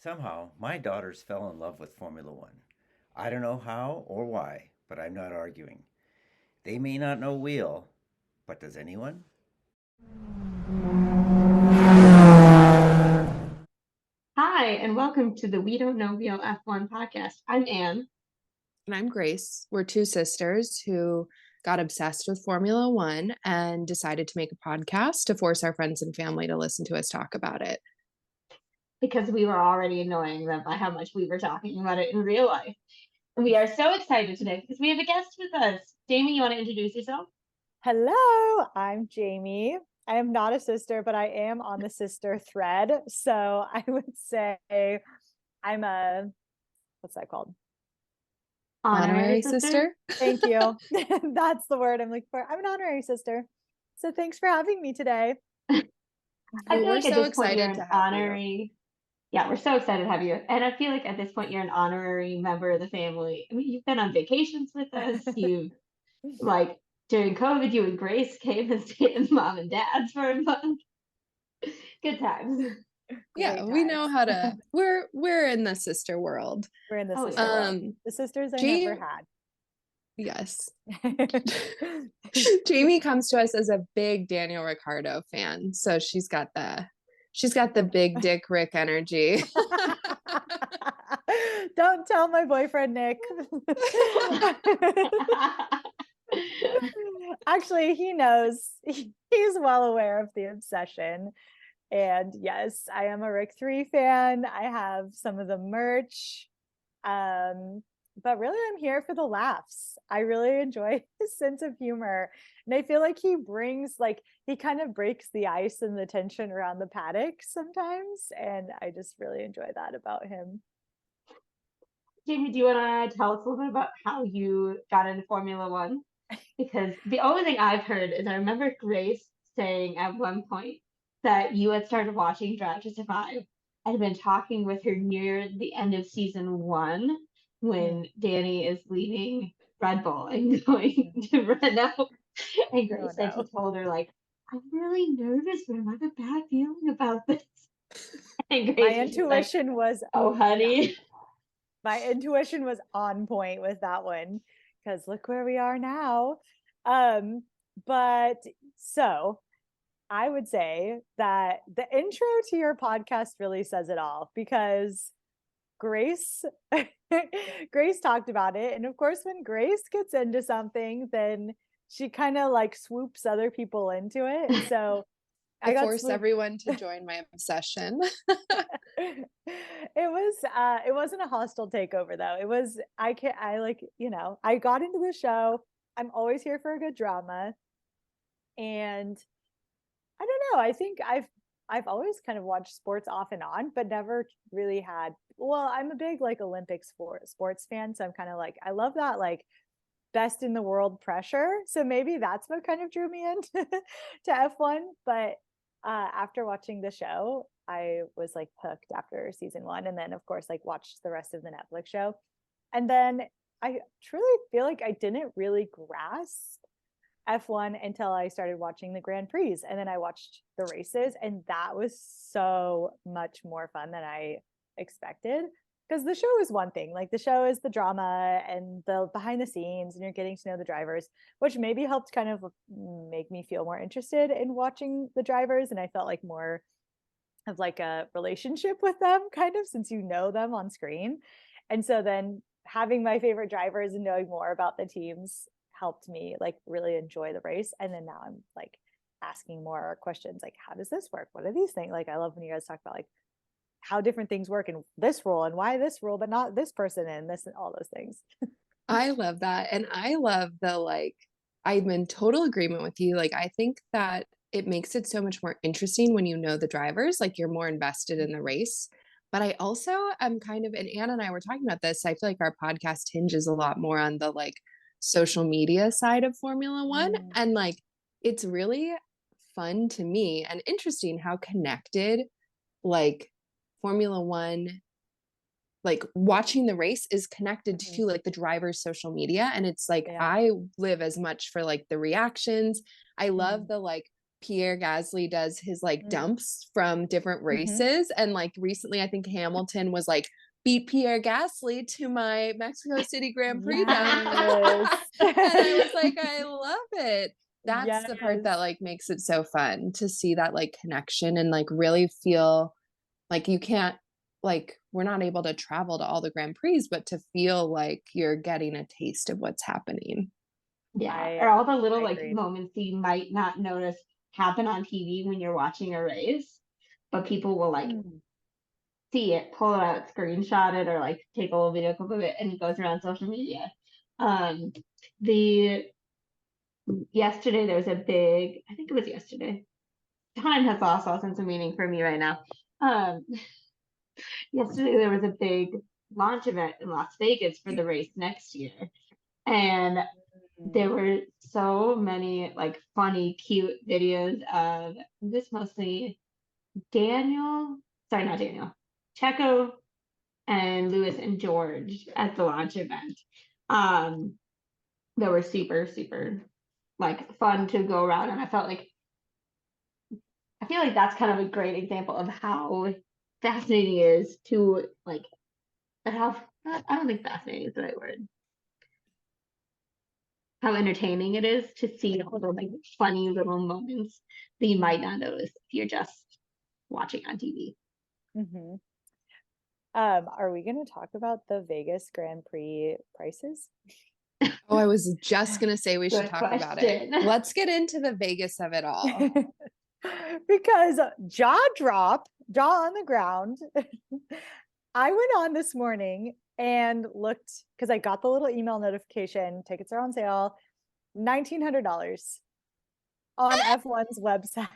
Somehow, my daughters fell in love with Formula One. I don't know how or why, but I'm not arguing. They may not know wheel, but does anyone? Hi, and welcome to the We Don't Know Real F1 podcast. I'm Anne. And I'm Grace. We're two sisters who got obsessed with Formula One and decided to make a podcast to force our friends and family to listen to us talk about it. Because we were already annoying them by how much we were talking about it in real life. And we are so excited today because we have a guest with us. Jamie, you want to introduce yourself? Hello, I'm Jamie. I am not a sister, but I am on the sister thread. So I would say I'm what's that called? Honorary sister? Thank you. That's the word I'm looking for. I'm an honorary sister. So thanks for having me today. I feel We're like at so this point you're excited an to have honorary. Yeah, we're so excited to have you. And I feel like at this point you're an honorary member of the family. I mean, you've been on vacations with us. You've like during COVID, you and Grace came and stayed with mom and dad's for a month. Good times. Yeah, we know how to. We're in the sister world. We're in the Oh, sister yeah. world. The sisters I never had. Yes. Jamie comes to us as a big Daniel Ricciardo fan, so she's got the big dick Rick energy. Don't tell my boyfriend Nick. Actually, he knows. He's well aware of the obsession. And yes, I am a Rick 3 fan. I have some of the merch. But really I'm here for the laughs. I really enjoy his sense of humor. And I feel like he kind of breaks the ice and the tension around the paddock sometimes. And I just really enjoy that about him. Jamie, do you want to tell us a little bit about how you got into Formula One? Because the only thing I've heard is I remember Grace saying at one point that you had started watching Drive to Survive and had been talking with her near the end of season one when Danny is leaving Red Bull and going to Renault. And Grace said he told her, like, I'm really nervous, but I have a bad feeling about this. And Grace My intuition was, oh, honey. My intuition was on point with that one because look where we are now. But so I would say that the intro to your podcast really says it all because Grace Grace talked about it, and of course when Grace gets into something then she kind of like swoops other people into it. So I force everyone to join my obsession. It wasn't a hostile takeover though. I got into the show. I'm always here for a good drama. And I don't know, I think I've always kind of watched sports off and on, but never really had, well, I'm a big like Olympic sports fan. So I'm kind of like, I love that like best in the world pressure. So maybe that's what kind of drew me into to F1. But after watching the show, I was like hooked after season one, and then of course like watched the rest of the Netflix show. And then I truly feel like I didn't really grasp F1 until I started watching the Grand Prix, and then I watched the races, and that was so much more fun than I expected. Because the show is one thing, like the show is the drama and the behind the scenes, and you're getting to know the drivers, which maybe helped kind of make me feel more interested in watching the drivers. And I felt like more of like a relationship with them, kind of, since you know them on screen. And so then having my favorite drivers and knowing more about the teams helped me like really enjoy the race. And then now I'm like asking more questions like, how does this work? What are these things? Like, I love when you guys talk about like how different things work in this role and why this role, but not this person and this and all those things. I love that. And I love I'm in total agreement with you. Like, I think that it makes it so much more interesting when you know the drivers, like you're more invested in the race. But I also am and Anna and I were talking about this. I feel like our podcast hinges a lot more on the like social media side of Formula One. And like, it's really fun to me and interesting how connected like Formula One, like watching the race is connected to like the driver's social media. And it's like, I live as much for like the reactions. I love the like Pierre Gasly does his like Mm. dumps from different Mhm. races. And like recently, I think Hamilton was like, beat Pierre Gasly to my Mexico City Grand Prix dump. Yes. And I was like, I love it. That's the part that Yes. like makes it so fun to see that like connection and like really feel like you can't, like, we're not able to travel to all the Grand Prix, but to feel like you're getting a taste of what's happening. Yeah, I or all the little like agreed. moments that you might not notice happen on TV when you're watching a race, but people will like Mm. see it, pull it out, screenshot it, or like take a little video clip of it, and it goes around social media. The yesterday there was a big, I think it was yesterday. Time has lost all sense of meaning for me right now. Um, yesterday there was a big launch event in Las Vegas for the race next year, and there Mm. were so many like funny, cute videos of this mostly Daniel, sorry, not Daniel, Checo and Lewis and George at the launch event. Um, that were super, super like fun to go around. And I feel like that's kind of a great example of how fascinating it is to like how I don't think fascinating is the right word. How entertaining it is to see all the like funny little moments that you might not notice if you're just watching on TV. Mm-hmm. Are we going to talk about the Vegas Grand Prix prices? Oh, I was just going to say we should Good talk about it. question. Let's get into the Vegas of it all. Because jaw on the ground. I went on this morning and looked because I got the little email notification, tickets are on sale, $1,900 on F1's website.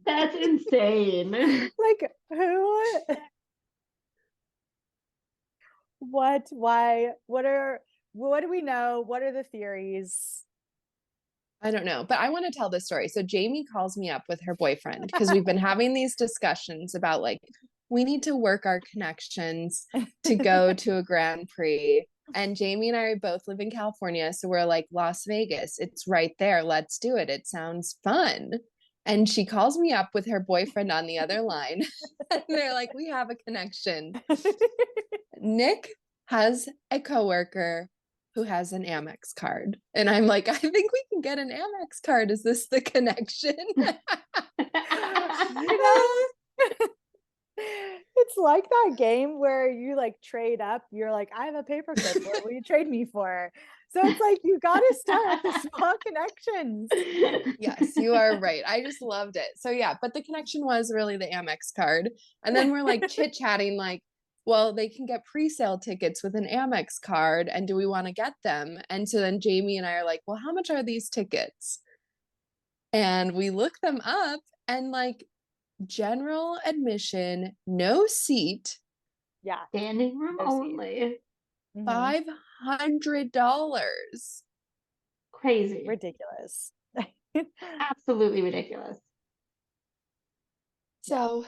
That's insane. Like, who? What? Why? What do we know? What are the theories? I don't know, but I want to tell this story. So Jamie calls me up with her boyfriend because we've been having these discussions about like, we need to work our connections to go to a Grand Prix. And Jamie and I both live in California. So we're like, Las Vegas, it's right there. Let's do it. It sounds fun. And she calls me up with her boyfriend on the other line. And they're like, we have a connection. Nick has a coworker who has an Amex card. And I'm like, I think we can get an Amex card. Is this the connection? You know, it's like that game where you like trade up. You're like, I have a paperclip. What will you trade me for? So it's like you got to start with the small connections. Yes, you are right. I just loved it. So yeah, but the connection was really the Amex card. And then we're like chit-chatting like, well, they can get pre-sale tickets with an Amex card, and do we want to get them? And so then Jamie and I are like, well, how much are these tickets? And we look them up, and like general admission, no seat, Yeah. Standing room No seat. only. Mhm. $500. Crazy. Ridiculous. Absolutely ridiculous. So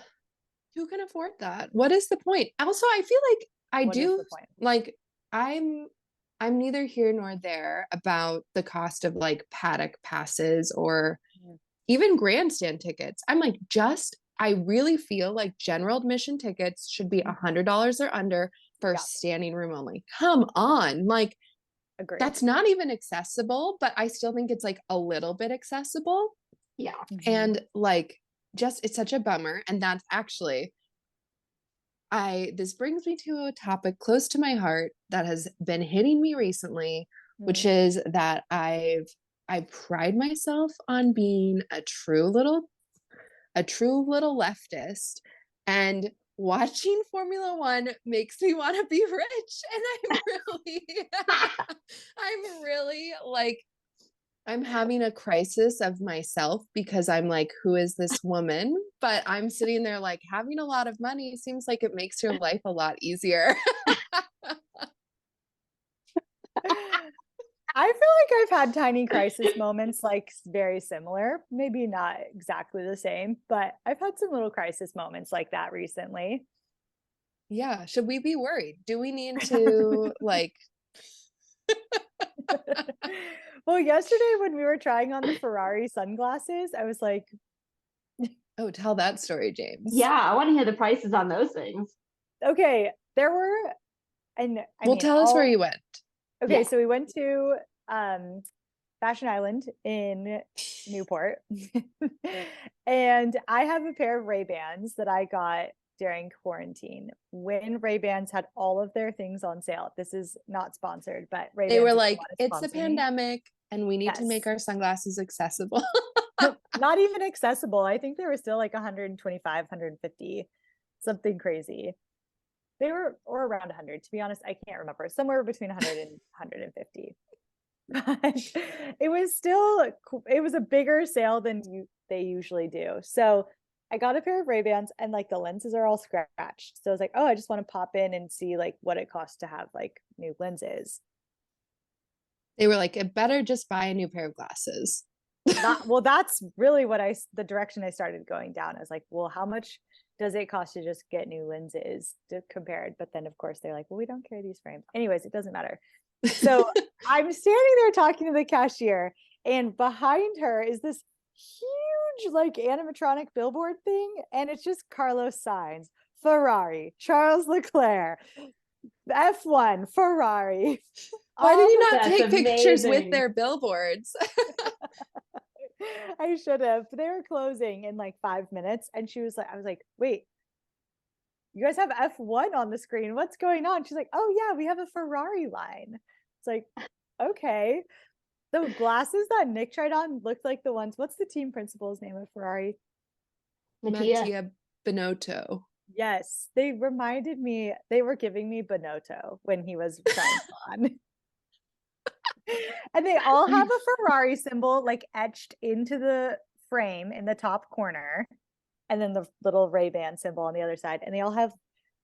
who can afford that? What is the point? Also, I feel like What is the point? like I'm neither here nor there about the cost of like paddock passes or Mm. even grandstand tickets. I'm like, I really feel like general admission tickets should be $100 or under for Yeah. standing room only. Come on. Like, Agreed. that's not even accessible, but I still think it's like a little bit accessible. Yeah. Mhm. And like, just it's such a bummer. And that's actually, this brings me to a topic close to my heart that has been hitting me recently, which Mm. is that I pride myself on being a true little leftist, and watching Formula One makes me want to be rich. And I'm really like, I'm having a crisis of myself because I'm like, who is this woman? But I'm sitting there like, having a lot of money seems like it makes your life a lot easier. I feel like I've had tiny crisis moments, like very similar, maybe not exactly the same, but I've had some little crisis moments like that recently. Yeah. Should we be worried? Do we need to like, Well, yesterday when we were trying on the Ferrari sunglasses, I was like, Oh, tell that story, James. Yeah, I want to hear the prices on those things. okay, there were, and I Well, mean, tell us where you went. okay, Yeah. so we went to Fashion Island in Newport. And I have a pair of Ray-Bans that I got during quarantine when Ray-Bans had all of their things on sale. This is not sponsored, but Ray-Bans They were if you like, want to it's the sponsor me. pandemic and we need to make Yes. our sunglasses accessible. Not even accessible. I think they were still like 125, 150, something crazy. They were, or around 100, to be honest. I can't remember. Somewhere between 100 and 150. But it was still, it was a bigger sale than they usually do. So I got a pair of Ray-Bans and like the lenses are all scratched. So I was like, oh, I just want to pop in and see like what it costs to have like new lenses. They were like, it better just buy a new pair of glasses. Well, that's really what the direction I started going down. I was like, well, how much does it cost to just get new lenses compared? But then of course they're like, well, we don't carry these frames. Anyways, it doesn't matter. So I'm standing there talking to the cashier, and behind her is this huge like animatronic billboard thing, and it's just Carlos Sainz, Ferrari, Charles Leclerc, F1, Ferrari. Why did you not That's take pictures with amazing. their billboards? I should have. They were closing in like 5 minutes, and she was like, I was like, wait, you guys have F1 on the screen. What's going on? She's like, oh yeah, we have a Ferrari line. It's like, okay. The glasses that Nick tried on looked like the ones. What's the team principal's name of Ferrari? Mattia. Binotto. Yes, they reminded me. They were giving me Binotto when he was trying on. And they all have a Ferrari symbol like etched into the frame in the top corner, and then the little Ray-Ban symbol on the other side. And they all have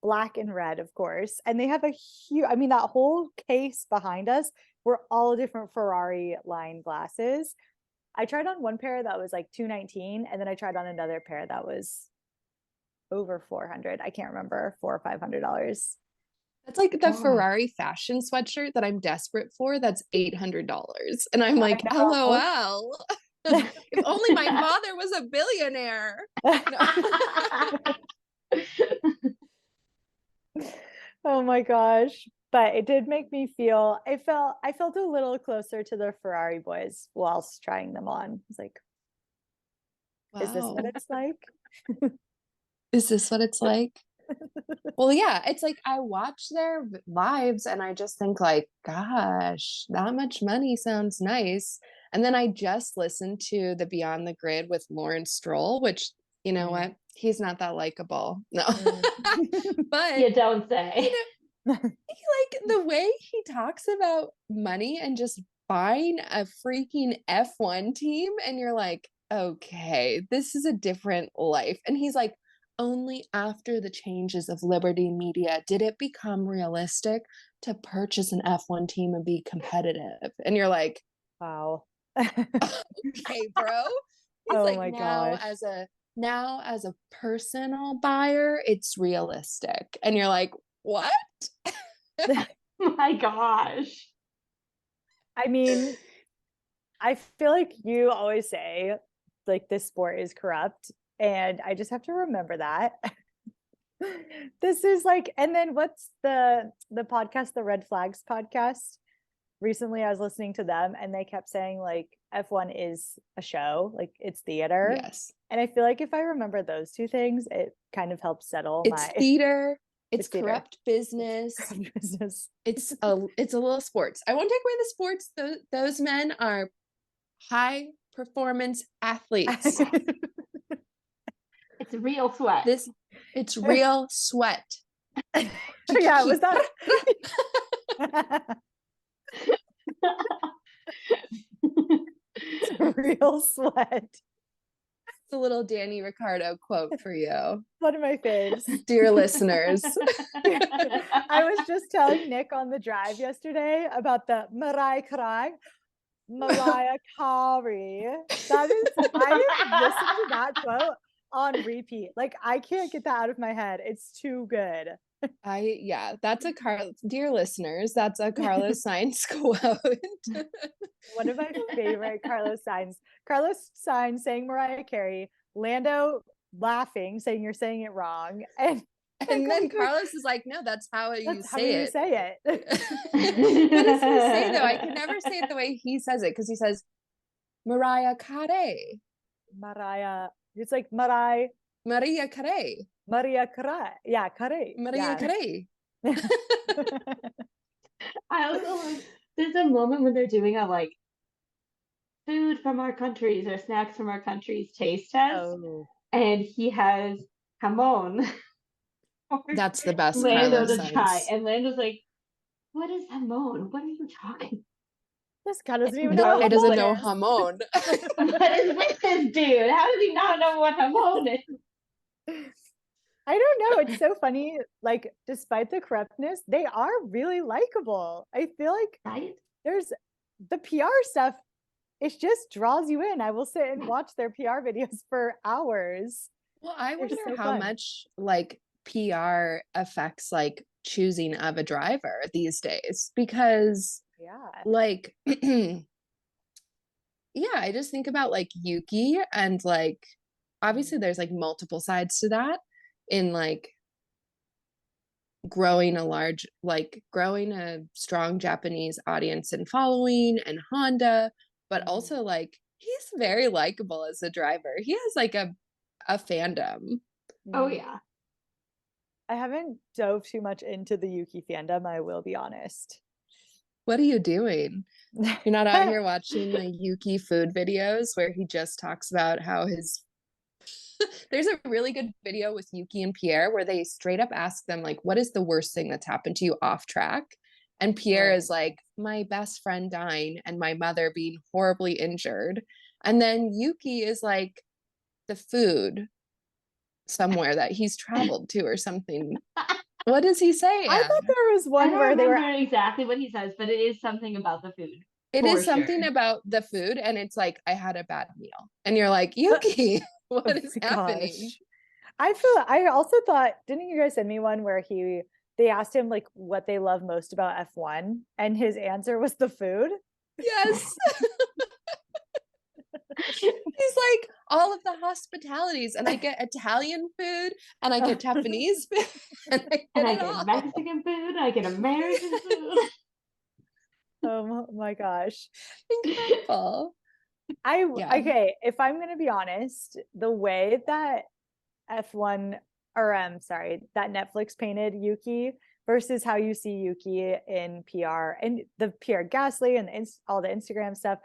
black and red, of course. And they have a huge, I mean, that whole case behind us were all different Ferrari line glasses. I tried on one pair that was like $219, and then I tried on another pair that was over $400. I can't remember, $400 or $500. That's like the God. Ferrari fashion sweatshirt that I'm desperate for. That's $800. And I'm like, know. LOL. If only my father was a billionaire. Oh my gosh. But it did make me feel, I felt a little closer to the Ferrari boys whilst trying them on. It's like, is this what Wow. it's like? Is this what it's like? Well, yeah, it's like I watch their lives and I just think like, gosh, that much money sounds nice. And then I just listened to the Beyond the Grid with Lawrence Stroll, which, you know what? He's not that likable. No. But You don't say. like the way he talks about money and just buying a freaking F1 team, and you're like, okay, this is a different life. And he's like, only after the changes of Liberty Media did it become realistic to purchase an F1 team and be competitive. And you're like, Wow. okay, bro. It's Oh like my gosh. now as a personal buyer, it's realistic. And you're like, what? My gosh. I mean, I feel like you always say like this sport is corrupt, and I just have to remember that. This is like, and then what's the podcast, the Red Flags podcast? Recently I was listening to them, and they kept saying like F1 is a show, like it's theater. Yes. And I feel like if I remember those two things, it kind of helps settle It's my theater. It's It's theater. corrupt business. business. It's a little sports. I won't take away the sports. Those men are high performance athletes. It's real sweat. It's real sweat. Yeah, was that real sweat? It's a little Danny Ricardo quote for you, One of my faves. dear listeners. I was just telling Nick on the drive yesterday about the Mariah Carey. That is, I have listened to that quote on repeat. Like I can't get that out of my head. It's too good. That's a dear listeners, that's a Carlos Sainz quote. One of my favorite Carlos Sainz saying Mariah Carey, Lando laughing, saying you're saying it wrong. And then Carlos is like, no, that's how you say it. What does he say though? I can never say it the way he says it, because he says Mariah Carey. Mariah. It's like Maria Carey. Yeah, Carey. Maria Carey. I also like, there's a moment when they're doing a like food from our countries or snacks from our countries taste test, and he has jamon. That's the best Lando Carlos to try, Sainz. and Lando's like, "What is jamon? What are you talking?" This guy doesn't even know. It doesn't know jamon. What is with this dude? How does he not know what jamon is? I don't know. It's so funny. Like, despite the corruptness, they are really likable. I feel like Right? there's the PR stuff. It just draws you in. I will sit and watch their PR videos for hours. Well, I They're wonder so how fun. much like PR affects like choosing of a driver these days, because Yeah. like yeah, I just think about like Yuki, and like obviously there's like multiple sides to that in like growing a strong Japanese audience and following, and Honda, but also like he's very likable as a driver. He has like a fandom. Oh yeah. I haven't dove too much into the Yuki fandom, I will be honest. What are you doing? You're not out here watching the Yuki food videos where he just talks about how his there's a really good video with Yuki and Pierre where they straight up ask them like, what is the worst thing that's happened to you off track? And Pierre is like, my best friend dying and my mother being horribly injured. And then Yuki is like, the food somewhere that he's traveled to or something. What does he say, I Anne? thought there was I one don't where they were remember exactly what he says, but it is something about the food. It for is something sure. about the food, and it's like, I had a bad meal. And you're like, Yuki, what is my happening? gosh. I also thought, didn't you guys send me one where they asked him like what they love most about F1, and his answer was the food? Yes. He's like, all of the hospitalities, and I get Italian food, and I get Japanese food, and I get Mexican food, I get American food. Oh my gosh. Incredible. Okay, if I'm gonna be honest, the way that F1 or that Netflix painted Yuki versus how you see Yuki in PR and the PR Gasly and all the Instagram stuff,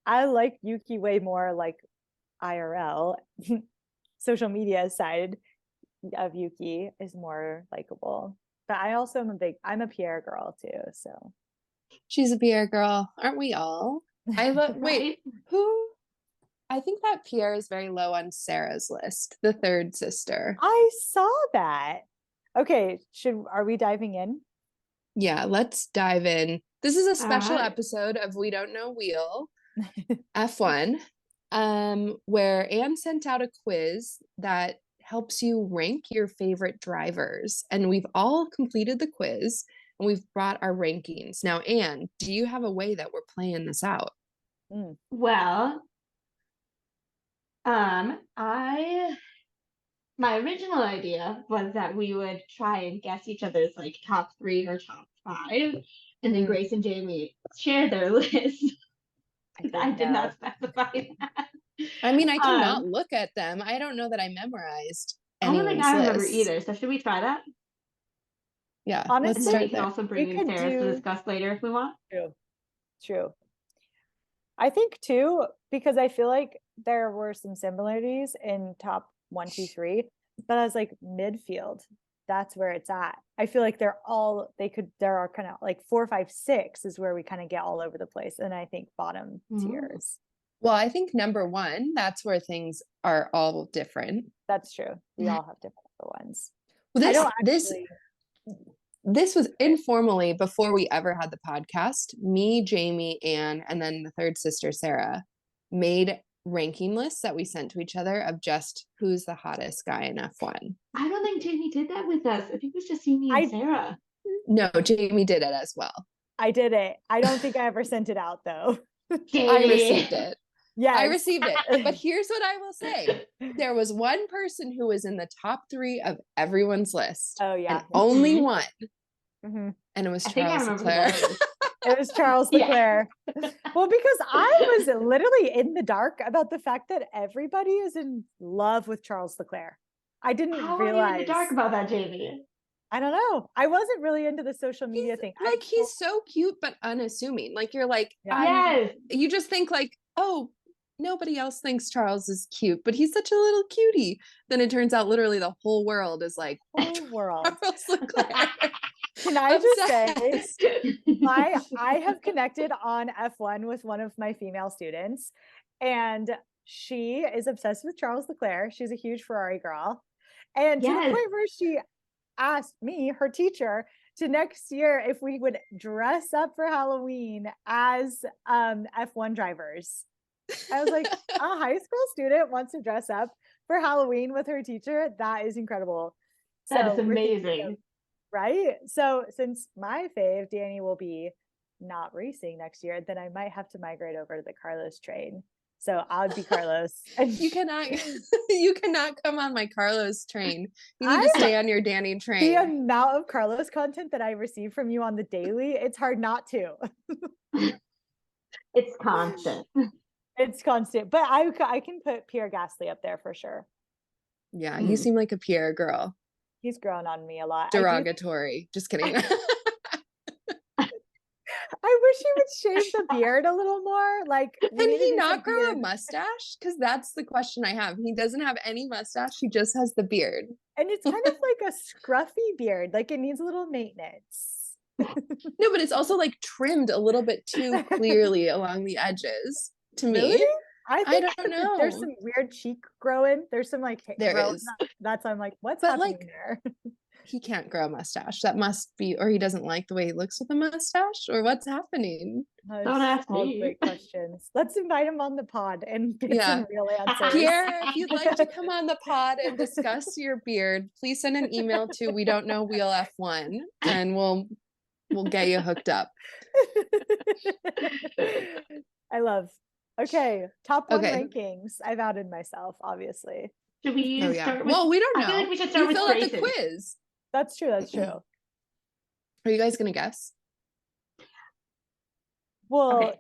I like Yuki way more like IRL. Social media side of Yuki is more likable. But I also I'm a PR girl too, so. She's a PR girl, aren't we all? I love wait, who? I think that Pierre is very low on Sarah's list, the third sister. I saw that. Okay, are we diving in? Yeah, let's dive in. This is a special episode of We Don't Know Wheel F1, where Anne sent out a quiz that helps you rank your favorite drivers. And we've all completed the quiz and we've brought our rankings. Now, Anne, do you have a way that we're playing this out? Well, my original idea was that we would try and guess each other's like top 3 or top 5, and then Grace and Jamie share their list. I did not specify that. I mean, I cannot look at them. I don't know that I memorized anyone's I don't think I remember list either. So should we try that? Yeah, honestly, let's start we can also bring in Sarah's to discuss later if we want. True. I think too, because I feel like there were some similarities in top 1, 2, 3, but as like midfield, that's where it's at. I feel like there are kind of like 4, 5, 6 is where we kind of get all over the place. And I think bottom tiers. Well, I think number 1, that's where things are all different. That's true. We all have different ones. Well, this was informally before we ever had the podcast. Me, Jamie, Anne, and then the third sister, Sarah, made ranking lists that we sent to each other of just who's the hottest guy in F1. I don't think Jamie did that with us. I think it was just me and Sarah. No, Jamie did it as well. I did it. I don't think I ever sent it out though. I received it. Yeah, I received it. But here's what I will say. There was one person who was in the top 3 of everyone's list. Oh yeah. And only one. Mm-hmm. And it was I think I Charles remember Leclerc. that. It was Charles Leclerc. Well, because I was literally in the dark about the fact that everybody is in love with Charles Leclerc. I didn't How realize. are you in the dark about that, Jamie? I don't know. I wasn't really into the social media thing. Like he's so cute but unassuming. Like you're like, Yes. you just think like, oh, nobody else thinks Charles is cute, but he's such a little cutie. Then it turns out literally the whole world is like, whole world. Charles Leclerc. Can I just Obsessed. say, I have connected on F1 with one of my female students, and she is obsessed with Charles Leclerc. She's a huge Ferrari girl. And to the point where she asked me, her teacher, to next year if we would dress up for Halloween as F1 drivers. I was like, a high school student wants to dress up for Halloween with her teacher. That is incredible. That is amazing. Right? So since my fave, Danny, will be not racing next year, then I might have to migrate over to the Carlos train. So I'll be Carlos. You cannot come on my Carlos train. You need to stay on your Danny train. The amount of Carlos content that I receive from you on the daily, it's hard not to. It's constant. It's constant. But I can put Pierre Gasly up there for sure. Yeah, you seem like a Pierre girl. He's grown on me a lot. Derogatory. Just kidding. I wish he would shave the beard a little more. Like, can he not grow a mustache? Because that's the question I have. He doesn't have any mustache. He just has the beard. And it's kind of like a scruffy beard. Like it needs a little maintenance. No, but it's also like trimmed a little bit too clearly along the edges to me. Really? I don't know. There's some weird cheek growing. There's some like there is. That's I'm like, what's happening there? He can't grow a mustache. That must be, or he doesn't like the way he looks with a mustache, or what's happening? Don't ask me. Great questions. Let's invite him on the pod and get some real answers. Pierre, if you'd like to come on the pod and discuss your beard, please send an email to we don't know wheel F1 and we'll get you hooked up. I love. Okay, top 1 rankings. I've outed myself, obviously. Should we start with, well, we don't know. I feel like we should start with fill out the quiz. That's true. That's true. Are you guys gonna guess? Well, okay.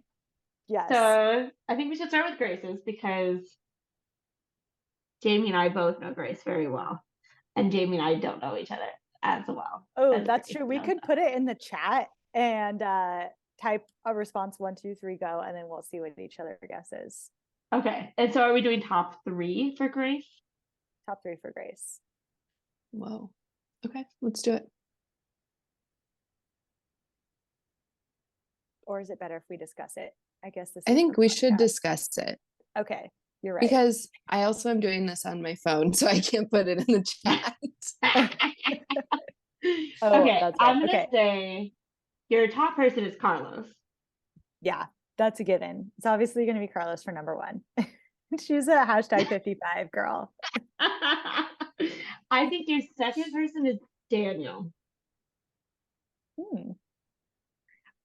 Yes. So I think we should start with Grace's because Jamie and I both know Grace very well, and Jamie and I don't know each other as well. Oh, that's true. We could put it in the chat and type a response 1, 2, 3, go, and then we'll see what each other guesses. Okay. And so are we doing top 3 for Grace? Top 3 for Grace. Whoa. Okay, let's do it. Or is it better if we discuss it? I guess this. I think we should discuss it. Okay, you're right. Because I also am doing this on my phone, so I can't put it in the chat. Okay, I'm gonna say your top person is Carlos. Yeah, that's a given. It's obviously going to be Carlos for number 1. She's a hashtag 55 girl. I think your second person is Daniel.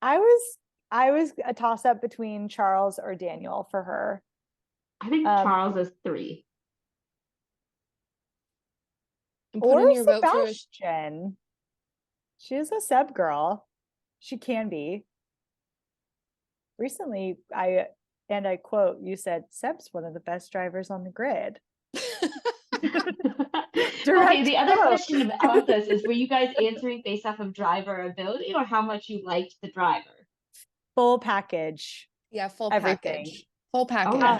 I was a toss up between Charles or Daniel for her. I think Charles is 3. Or Sebastian. She's a Seb girl. She can be. Recently, I quote, you said, Seb's one of the best drivers on the grid. Okay, the other question about this is, were you guys answering based off of driver ability or how much you liked the driver? Full package. Yeah, full everything. Package. Full package. Oh,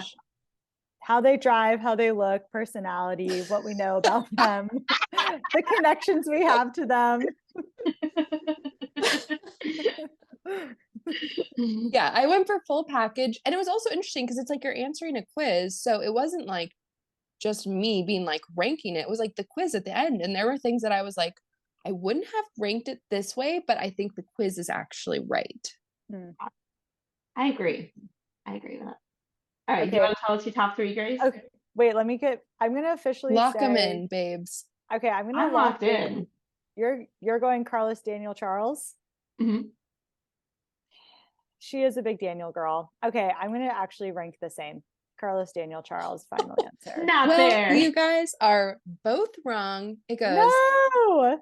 how they drive, how they look, personality, what we know about them, the connections we have to them. Yeah, I went for full package. And it was also interesting because it's like you're answering a quiz. So it wasn't like just me being like ranking it. It was like the quiz at the end. And there were things that I was like, I wouldn't have ranked it this way, but I think the quiz is actually right. I agree. I agree with that. All right, do you Okay. want to tell us your top three, Grace? Okay. Wait, I'm gonna officially Lock them say, in, babes. okay, I'm gonna I'm lock locked in. You're going Carlos Daniel Charles. Mhm. She is a big Daniel girl. Okay, I'm gonna actually rank the same. Carlos Daniel Charles, final answer. Not Well, fair. you guys are both wrong. It goes No,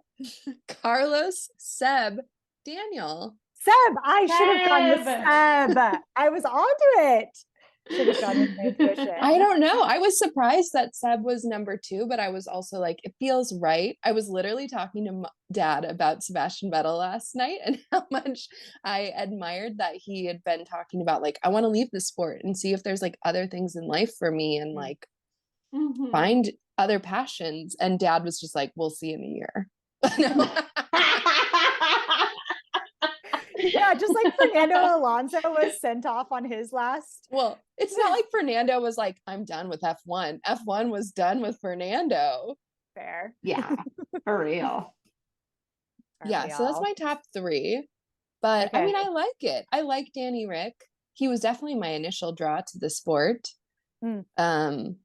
Carlos, Seb, Daniel. Seb, I should have gone with Seb. Seb. I was onto it. Should have gone with my intuition. I don't know. I was surprised that Seb was number 2, but I was also like, it feels right. I was literally talking to Dad about Sebastian Vettel last night and how much I admired that he had been talking about, like, I want to leave the sport and see if there's like other things in life for me and like Mhm. find other passions. And Dad was just like, we'll see in a year. Yeah, just like Fernando Alonso was sent off on his last. Well, it's not like Fernando was like, I'm done with F1. F1 was done with Fernando. Fair. Yeah, for real. Aren't Yeah, we so that's all? my top 3. But I Okay. mean, I like it. I like Danny Rick. He was definitely my initial draw to the sport. Mm.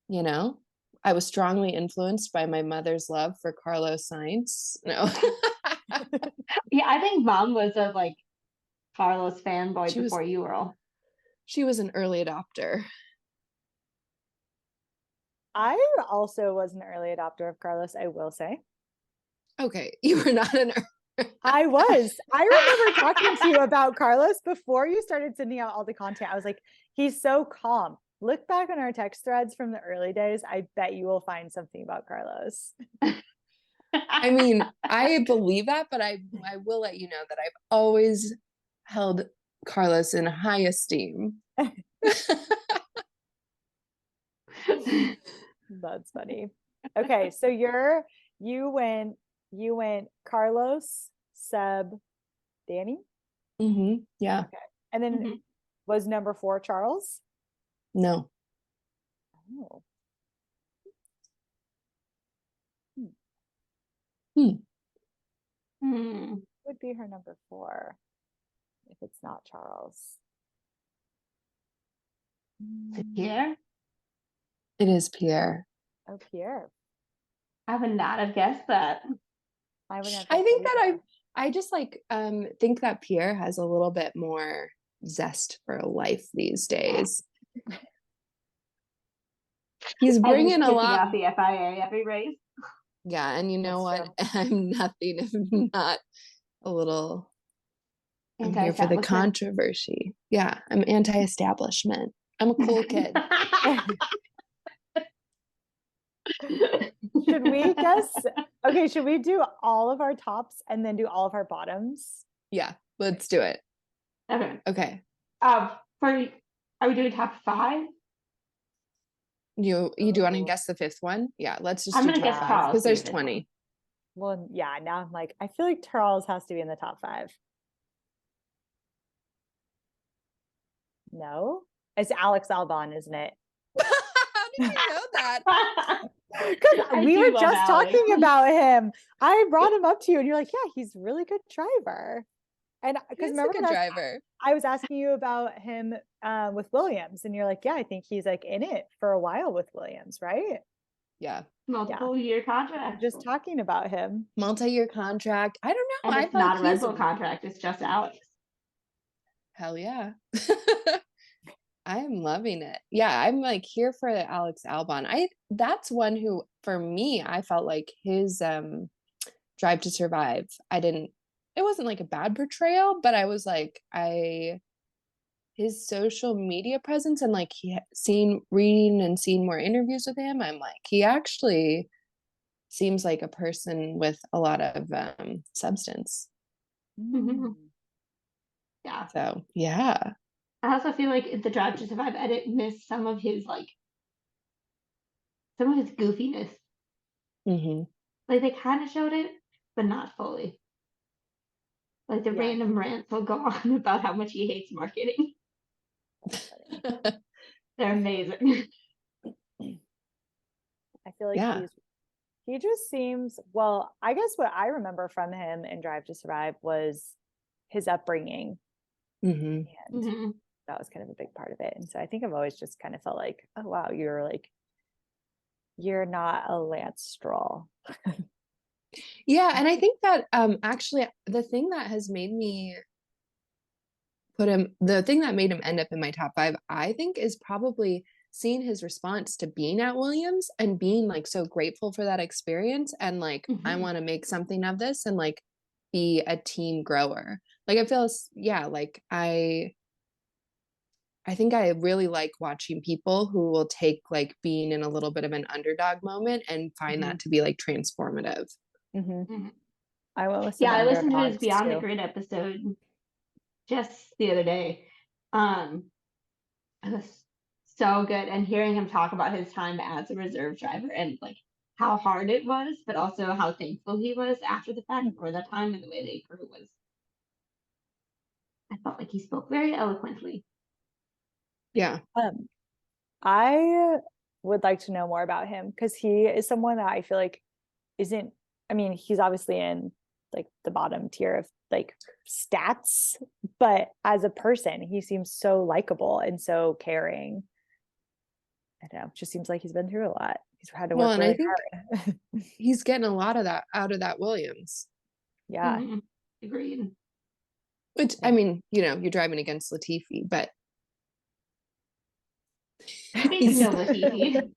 You know, I was strongly influenced by my mother's love for Carlos Sainz. No. Yeah, I think Mom was a like Carlos fanboy She was- before you were all. She was an early adopter. I also was an early adopter of Carlos, I will say. Okay, you were not an I was. I remember talking to you about Carlos before you started sending out all the content. I was like, he's so calm. Look back on our text threads from the early days. I bet you will find something about Carlos. I mean, I believe that, but I will let you know that I've always held Carlos in high esteem. That's funny. Okay, so you went Carlos, Seb, Danny, Yeah. and then Mhm. was number 4 Charles? No. Oh. Hmm. Would be her number 4 if it's not Charles. Is it Pierre? It is Pierre. Oh, Pierre. I would not have guessed that. I would have. I think that I just like think that Pierre has a little bit more zest for life these days. He's And bringing he's a kicking lot. out the FIA every race. Yeah, and you know That's what? I'm nothing if not a little. I'm here for the Anti-establishment. controversy. Yeah, I'm anti-establishment. I'm a cool kid. Should we guess? Okay, should we do all of our tops and then do all of our bottoms? Yeah, let's do it. Okay. Okay. Are we doing top 5? You do want to Oh. guess the 5th one? Yeah, let's just I'm do gonna top guess 5 Charles because to be there's the fifth one. 20. Well, yeah, now I'm like, I feel like Charles has to be in the top 5. No? It's Alex Albon, isn't it? How did you know that? Because I we do were love just Alex. talking about him. I brought him up to you and you're like, yeah, he's a really good driver. And because He's a remember good when driver. I was asking you about him with Williams, and you're like, yeah, I think he's like in it for a while with Williams, right? Yeah. Multiple year contract. Just talking about him. Multi-year contract. I don't know. And I it's thought not a Red he's Bull contract, it's just Alex. hell yeah. I am loving it. Yeah, I'm like here for Alex Albon. That's one who for me I felt like his Drive to Survive. It wasn't like a bad portrayal, but I was like his social media presence and like reading and seeing more interviews with him, I'm like he actually seems like a person with a lot of substance. Mhm. Yeah. So yeah. I also feel like the Drive to Survive edit missed some of his goofiness. Mm-hmm. Like they kind of showed it, but not fully. Like the Yeah. random rants will go on about how much he hates marketing. They're amazing. I feel like Yeah. he just seems, well, I guess what I remember from him in Drive to Survive was his upbringing. Mm-hmm. And Mhm. that was kind of a big part of it. And so I think I've always just kind of felt like, oh wow, you're not a Lance Stroll. Yeah, and I think that actually the thing that has made me the thing that made him end up in my top 5, I think, is probably seeing his response to being at Williams and being like so grateful for that experience and like I want to make something of this and like be a team grower. Like I feel like I think I really like watching people who will take like being in a little bit of an underdog moment and find that to be like transformative. I went with some Yeah, I listened to his underdogs Beyond the too. Grid episode just the other day. It was so good, and hearing him talk about his time as a reserve driver and like how hard it was, but also how thankful he was after the fact for that time and the way they grew was. I felt like he spoke very eloquently. Yeah. I would like to know more about him because he is someone that I feel like isn't, I mean, he's obviously in like the bottom tier of like stats, but as a person, he seems so likable and so caring. I don't know, it just seems like he's been through a lot. He's had to work and really I think hard. he's getting a lot of that out of that Williams. Yeah. Agreed. Which I mean, you're driving against Latifi, but Speaking of Latifi,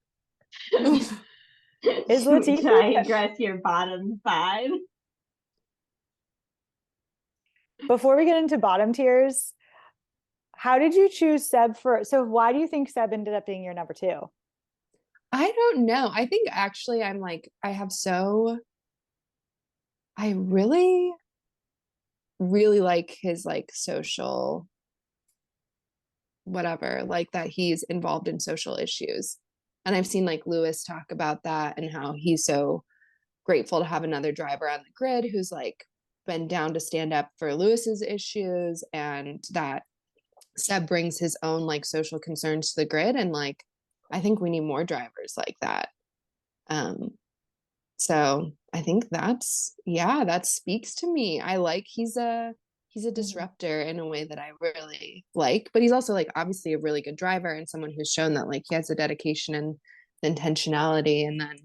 Is should Latifi? I address your bottom 5? Before we get into bottom tiers, how did you choose Seb so why do you think Seb ended up being your number 2? I don't know. I think actually I'm like, I really, really like his like social whatever, like that he's involved in social issues. And I've seen like Lewis talk about that and how he's so grateful to have another driver on the grid who's like been down to stand up for Lewis's issues, and that Seb brings his own like social concerns to the grid. And like, I think we need more drivers like that. So I think that speaks to me. I like he's a disruptor in a way that I really like, but he's also like obviously a really good driver and someone who's shown that like he has the dedication and the intentionality. And then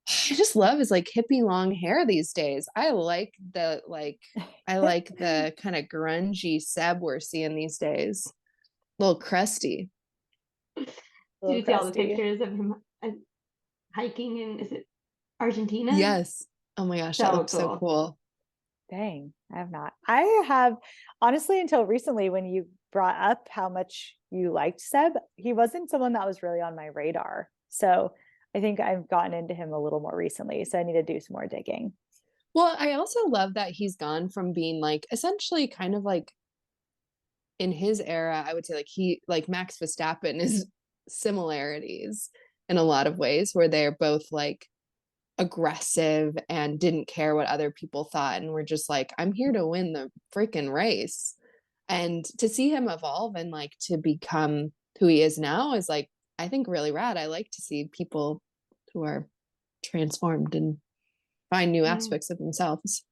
I just love his like hippie long hair these days. I like the kind of grungy Seb we're seeing these days. A little crusty. Did you see all the pictures of him hiking in, is it Argentina? Yes. Oh my gosh, that looks so cool. Dang, I have not. I have honestly until recently when you brought up how much you liked Seb, he wasn't someone that was really on my radar. So I think I've gotten into him a little more recently. So I need to do some more digging. Well, I also love that he's gone from being like essentially kind of like in his era, I would say like he like Max Verstappen is similarities in a lot of ways where they're both like aggressive and didn't care what other people thought and were just like, I'm here to win the freaking race. And to see him evolve and like to become who he is now is like, I think really rad. I like to see people who are transformed and find new aspects of themselves.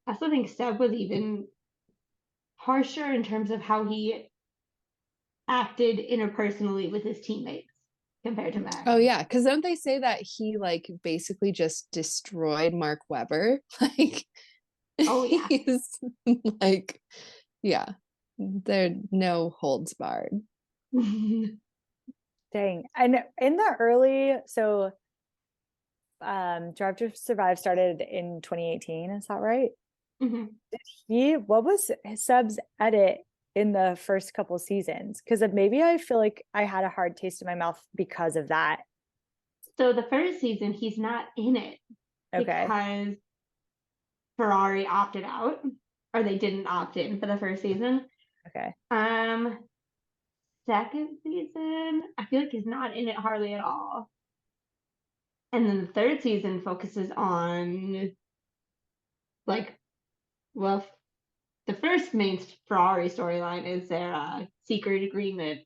I also think Seb was even harsher in terms of how he acted interpersonally with his teammates compared to Max. Oh yeah, because don't they say that he like basically just destroyed Mark Webber? Like, oh yeah, he's like, yeah, there no holds barred. Dang. And in the early, so Drive to Survive started in 2018, is that right? What was Seb's edit in the first couple seasons? Because maybe I feel like I had a hard taste in my mouth because of that. So the first season, he's not in it because Ferrari opted out, or they didn't opt in for the first season. Okay. Second season, I feel like he's not in it hardly at all. And then the third season focuses on like, well, the first main Ferrari storyline is their secret agreement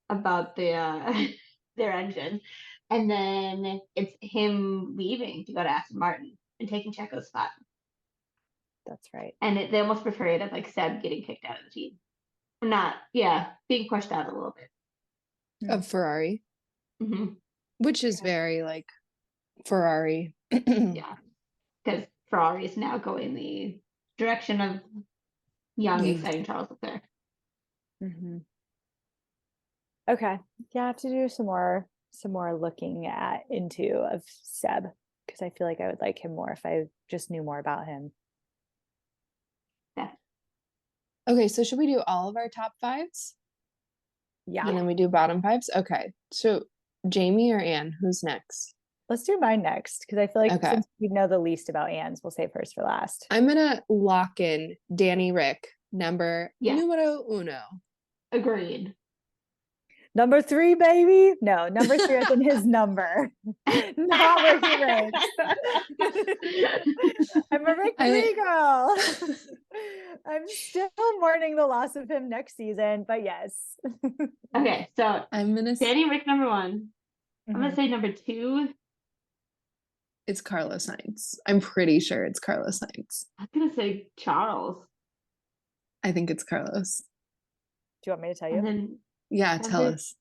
about the their engine, and then it's him leaving to go to Aston Martin and taking Checo's spot. That's right. And they almost portray it as like Seb getting kicked out of the team. Not, yeah, being pushed out a little bit. Of Ferrari, Hmm. which is very like Ferrari. Yeah, because Ferrari is now going the direction of young, Youth. exciting Charles Leclerc. Mhm. Okay. Yeah, I have to do some more looking at into of Seb because I feel like I would like him more if I just knew more about him. Yeah. Okay, so should we do all of our top fives? Yeah. And then we do bottom fives? Okay. So Jamie or Anne, who's next? Let's do mine next because I feel like Okay. since we know the least about Anne's, we'll save hers for last. I'm gonna lock in Danny Rick, numero Yeah. uno. Agreed. Number 3, baby. No, number 3 is in his number, not where he ranks. I'm a Rick 3 girl. I'm still mourning the loss of him next season, but yes. Okay, so I'm gonna Danny Rick number 1. I'm Mhm. gonna say number 2. It's Carlos Sainz. I'm pretty sure it's Carlos Sainz. I'm gonna say Charles. I think it's Carlos. Do you want me to tell And you? then Yeah, tell number, us.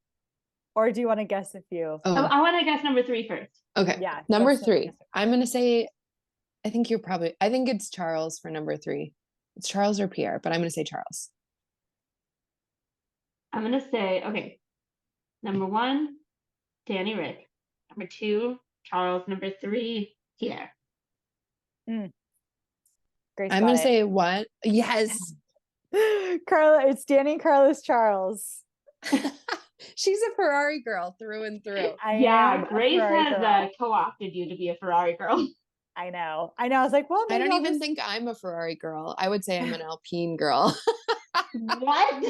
Or do you want to guess a few? oh, Oh, I want to guess number 3 first. okay. Yeah. Number let's 3. guess it. I'm gonna say, I think it's Charles for number 3. It's Charles or Pierre, but I'm gonna say Charles. I'm gonna say, okay, number 1, Danny Rick. Number 2, Charles. Number 3, Pierre. Grace I'm got gonna it. say what? Yes. Carla, it's Danny, Carlos, Charles. She's a Ferrari girl through and through. I am Yeah, a Grace Ferrari has girl. co-opted you to be a Ferrari girl. I know. I was like, well, I maybe don't I'll even just... think I'm a Ferrari girl. I would say I'm an Alpine girl. What?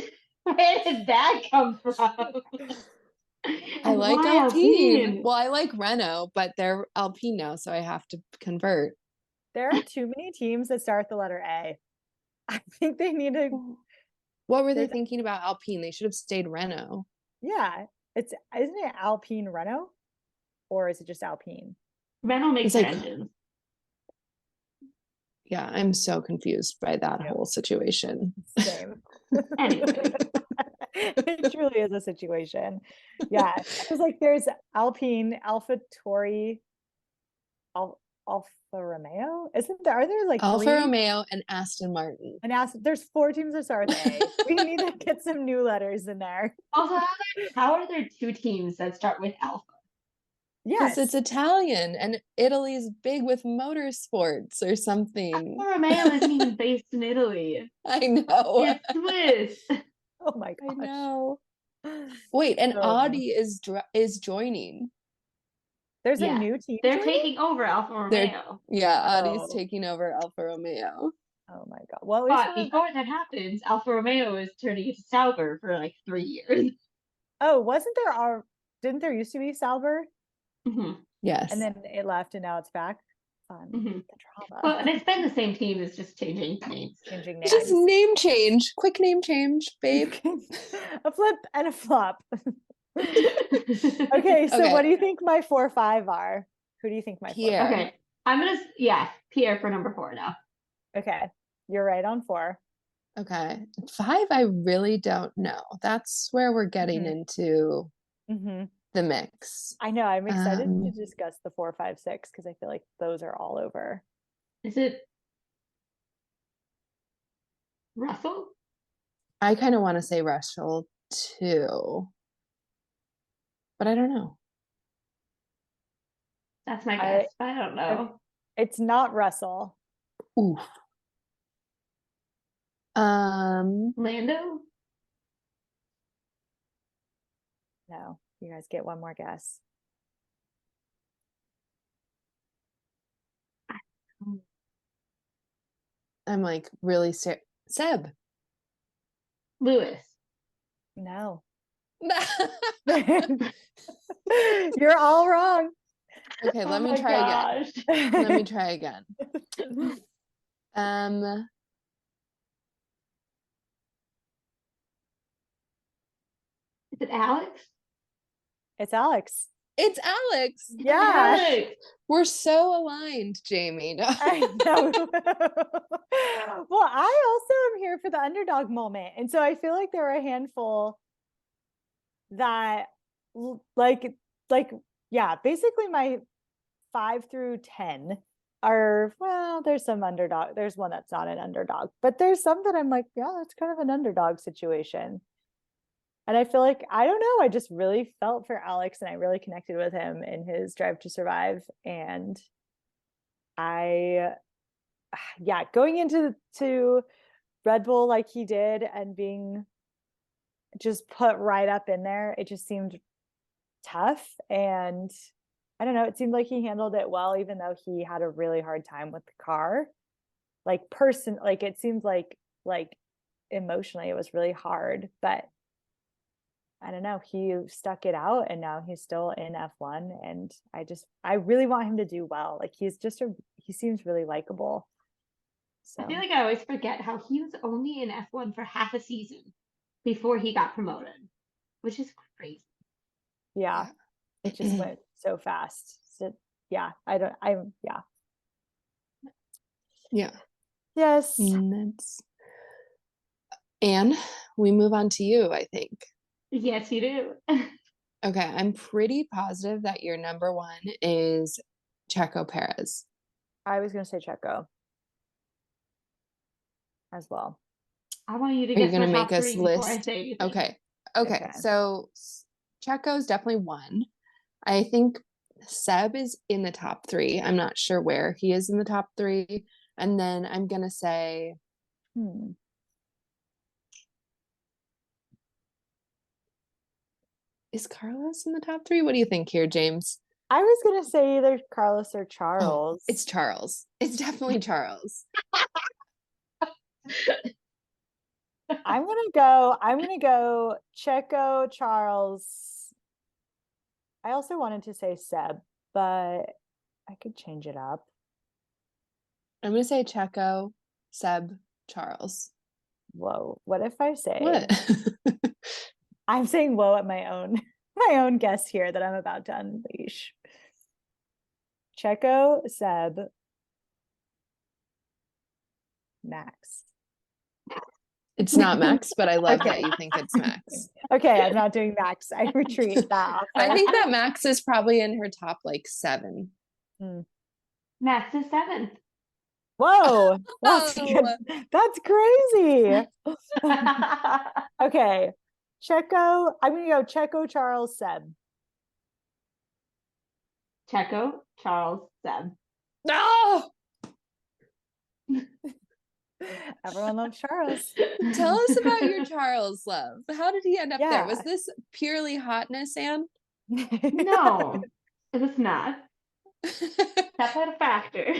Where did that come from? I like Why Alpine. Well, I like Renault, but they're Alpine now, so I have to convert. There are too many teams that start with the letter A. I think they need to. What were they There's- thinking about Alpine? They should have stayed Renault. Yeah, isn't it Alpine Renault, or is it just Alpine? Renault makes It's their like- engines. Yeah, I'm so confused by that Yeah. whole situation. Same. Anyway. It truly is a situation. Yeah, it was like there's Alpine, Alpha Tori, Alfa Romeo. Isn't there? Are there like Alfa 3? Romeo and Aston Martin. And there's 4 teams that start with A. We need to get some new letters in there. Also, how are there 2 teams that start with Alpha? Because Yes, it's Italian and Italy's big with motorsports or something. Alfa Romeo isn't even based in Italy. I know. It's Swiss. oh my I gosh. know. Wait, and So Audi is joining. There's Yeah, a new team. They're joining? taking over Alfa They're- Romeo. Yeah, Audi's Oh. taking over Alfa Romeo. Oh my god. Well, at But least before that happens, Alfa Romeo is turning into Sauber for like 3 years. wasn't there didn't there used to be Sauber Hmm. Yes. and then it left and now it's back? Fun. Hmm. The drama. Well, and it's been the same team, it's just changing names. Changing names. Just name change. Quick name change, babe. A flip and a flop. Okay, so Okay. what do you think my 4, 5 are? Who do you think my 4, Pierre. 5? Okay, I'm gonna, Pierre for number 4 now. Okay, you're right on 4. Okay. 5, I really don't know. That's where we're getting Mhm. into Mm-hmm. the mix. I know. I'm excited to Um, discuss the 4, 5, 6 because I feel like those are all over. Is it Russell? I kind of want to say Russell too, but I don't know. That's my I- guess, but I don't know. It's not Russell. Oof. Lando? No, you guys get one more guess. I'm like really Seb. Lewis. No. You're all wrong. Okay, let me my try again. gosh. Let me try again. Is it Alex? It's Alex. It's Alex. Yeah. Alex. We're so aligned, Jamie. No. I know. Well, I also am here for the underdog moment. And so I feel like there were a handful that like yeah, basically my 5 through 10 are, well, there's some underdog. There's one that's not an underdog, but there's some that I'm like, yeah, that's kind of an underdog situation. And I feel like, I don't know, I just really felt for Alex and I really connected with him in his drive to survive. And yeah, going into Red Bull like he did and being just put right up in there, it just seemed tough. And I don't know, it seemed like he handled it well, even though he had a really hard time with the car. Like it seemed like emotionally it was really hard, but I don't know, he stuck it out and now he's still in F1 and I really want him to do well. Like he seems really likable. So I feel like I always forget how he was only in F1 for half a season before he got promoted, which is crazy. yeah, it just went so fast. So yeah, yeah. Yeah. Yes. Anne, we move on to you, I think. Yes, you do. Okay, I'm pretty positive that your number one is Checo Perez. I was gonna say Checo as well. I want you to Are you get gonna my make top us three before I list? say anything. Okay. So Checo's definitely one. I think Seb is in the top three. I'm not sure where he is in the top three. And then I'm gonna say is Carlos in the top three? What do you think here, James? I was gonna say either Carlos or Oh, Charles. it's Charles. It's definitely Charles. I'm gonna go Checo, Charles. I also wanted to say Seb, but I could change it up. I'm gonna say Checo, Seb, Charles. Whoa, what if I say What? I'm saying whoa at my own guess here that I'm about to unleash. Checo, Seb, Max. It's not Max, but I love that you think it's Max. Okay, I'm not doing Max. I retreat that. I think that Max is probably in her top like 7. Max is 7th. Whoa, that's crazy. Okay, Checo. I'm gonna go Checo, Charles, Seb. Checo, Charles, Seb. No! Everyone loves Charles. Tell us about your Charles love. How did he end up there? Was Yeah. this purely hotness, Anne? No, it was not. That's not a factor.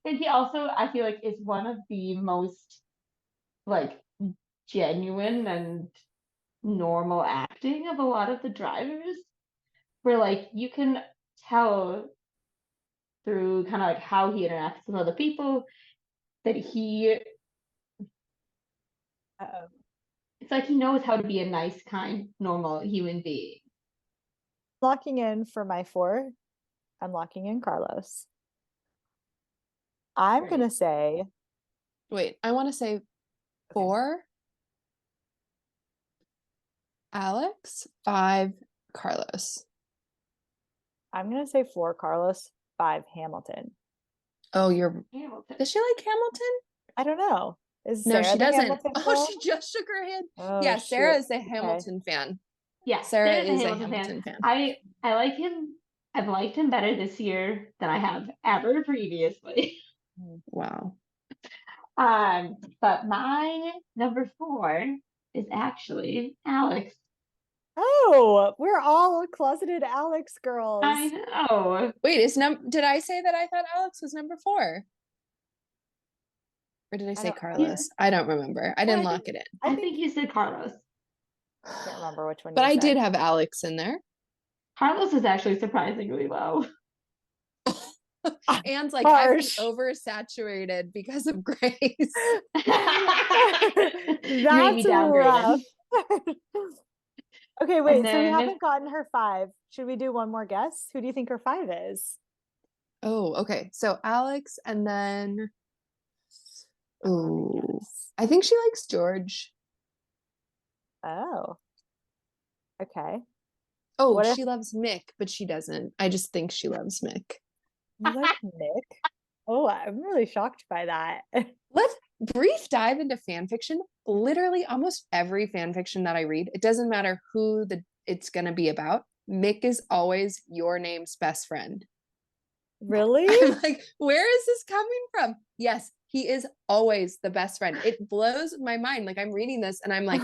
And he also, I feel like, is one of the most like genuine and normal acting of a lot of the drivers, where like you can tell through kind of like how he interacts with other people that it's like he knows how to be a nice, kind, normal human being. Locking in for my 4. I'm locking in Carlos. I'm Great. gonna say Wait, I want to say 4 Alex, 5 Carlos. I'm gonna say 4 Carlos, 5 Hamilton. Oh, you're Hamilton. does she like Hamilton? I don't know. Is No, Sarah she the doesn't. Hamilton Oh, girl? she just shook her head. Oh, Yeah, Sarah shoot. is a Okay. Hamilton fan. Yeah, Sarah Sarah's is a Hamilton fan. I like him. I've liked him better this year than I have ever previously. Wow. But my number 4 is actually Alex. Oh, we're all closeted Alex girls. I know. Wait, did I say that I thought Alex was number 4? Or did I say don't- Carlos? I don't remember. I didn't lock it in. I think you said Carlos. I can't remember which one. But you I said. did have Alex in there. Carlos is actually surprisingly low. Anne's like, I've been Harsh. oversaturated because of Grace. Maybe That's downgraded. rough. Okay, wait. So we then- haven't gotten her 5. should we do one more guess? Who do you think her 5 is? Oh, okay. So Alex, and then I wanna oh, guess. I think she likes George. Oh, okay. Oh, What if she loves Mick, but she doesn't. I just think she loves Mick. you like Nick? Oh, I'm really shocked by that. Let's brief dive into fan fiction. Literally almost every fan fiction that I read, it doesn't matter who it's gonna be about. Mick is always your name's best friend. Really? I'm like, where is this coming from? Yes, he is always the best friend. It blows my mind. Like I'm reading this and I'm like,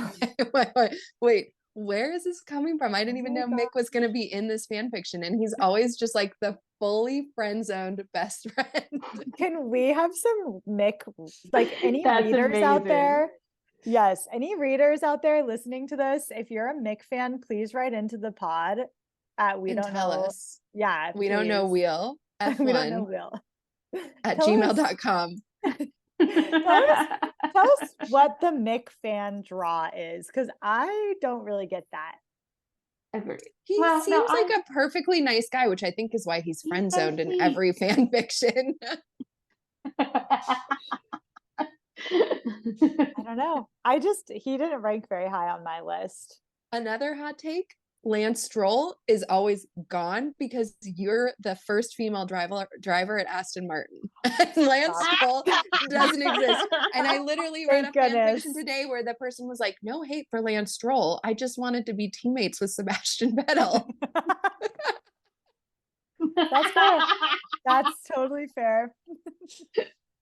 wait, where is this coming from? I didn't even my know God. Mick was gonna be in this fan fiction, and he's always just like the fully friend-zoned best friend. Can we have some Mick, like any That's readers out amazing. there? Yes, any readers out there listening to this, if you're a Mick fan, please write into the pod at we And don't tell know. us. Yeah, We don't know please. Wheel We don't know F1 Will. at Tell us- gmail.com. Tell us what the Mick fan draw is, because I don't really get that. Agreed. He Well, no, seems like a perfectly nice guy, which I think is why he's He's friend so zoned in sweet. every fan fiction. I don't know. He didn't rank very high on my list. Another hot take, Lance Stroll is always gone because you're the first female driver at Aston Martin. Lance Stop. Stroll doesn't exist. And I literally read a Thank fan fiction goodness. today where the person was like, no hate for Lance Stroll. I just wanted to be teammates with Sebastian Vettel. That's fair. That's totally fair.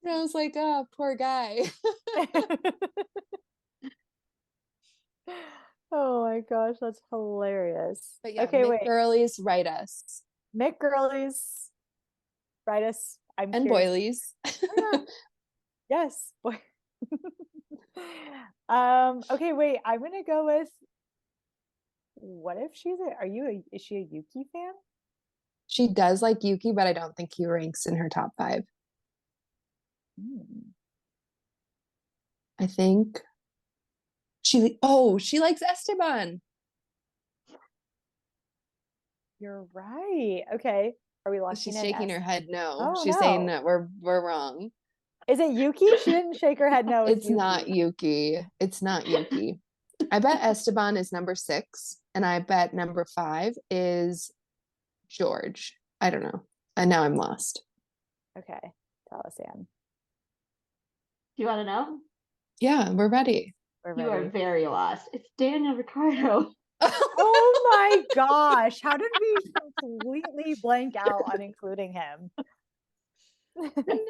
And I was like, oh, poor guy. Oh my gosh, that's hilarious. But yeah, Okay, Mick wait. Girlies, write us. Mick Girlies, write us. I'm And curious. boilies. Oh, yeah. Yes. Boy. Okay, wait. I'm gonna go with what if is she a Yuki fan? She does like Yuki, but I don't think he ranks in her top 5. I think she likes Esteban. You're right. Okay. Are we locking She's in shaking S? her head no. Oh, She's saying no. that we're wrong. Is it Yuki? She didn't shake her head no. It's not Yuki. It's not Yuki. I bet Esteban is number 6, and I bet number 5 is George. I don't know. And now I'm lost. Okay. Tell us, Anne. Do you want to know? Yeah, we're ready. We're You are ready. very lost. It's Daniel Ricciardo. Oh my gosh. How did we completely blank out on including him?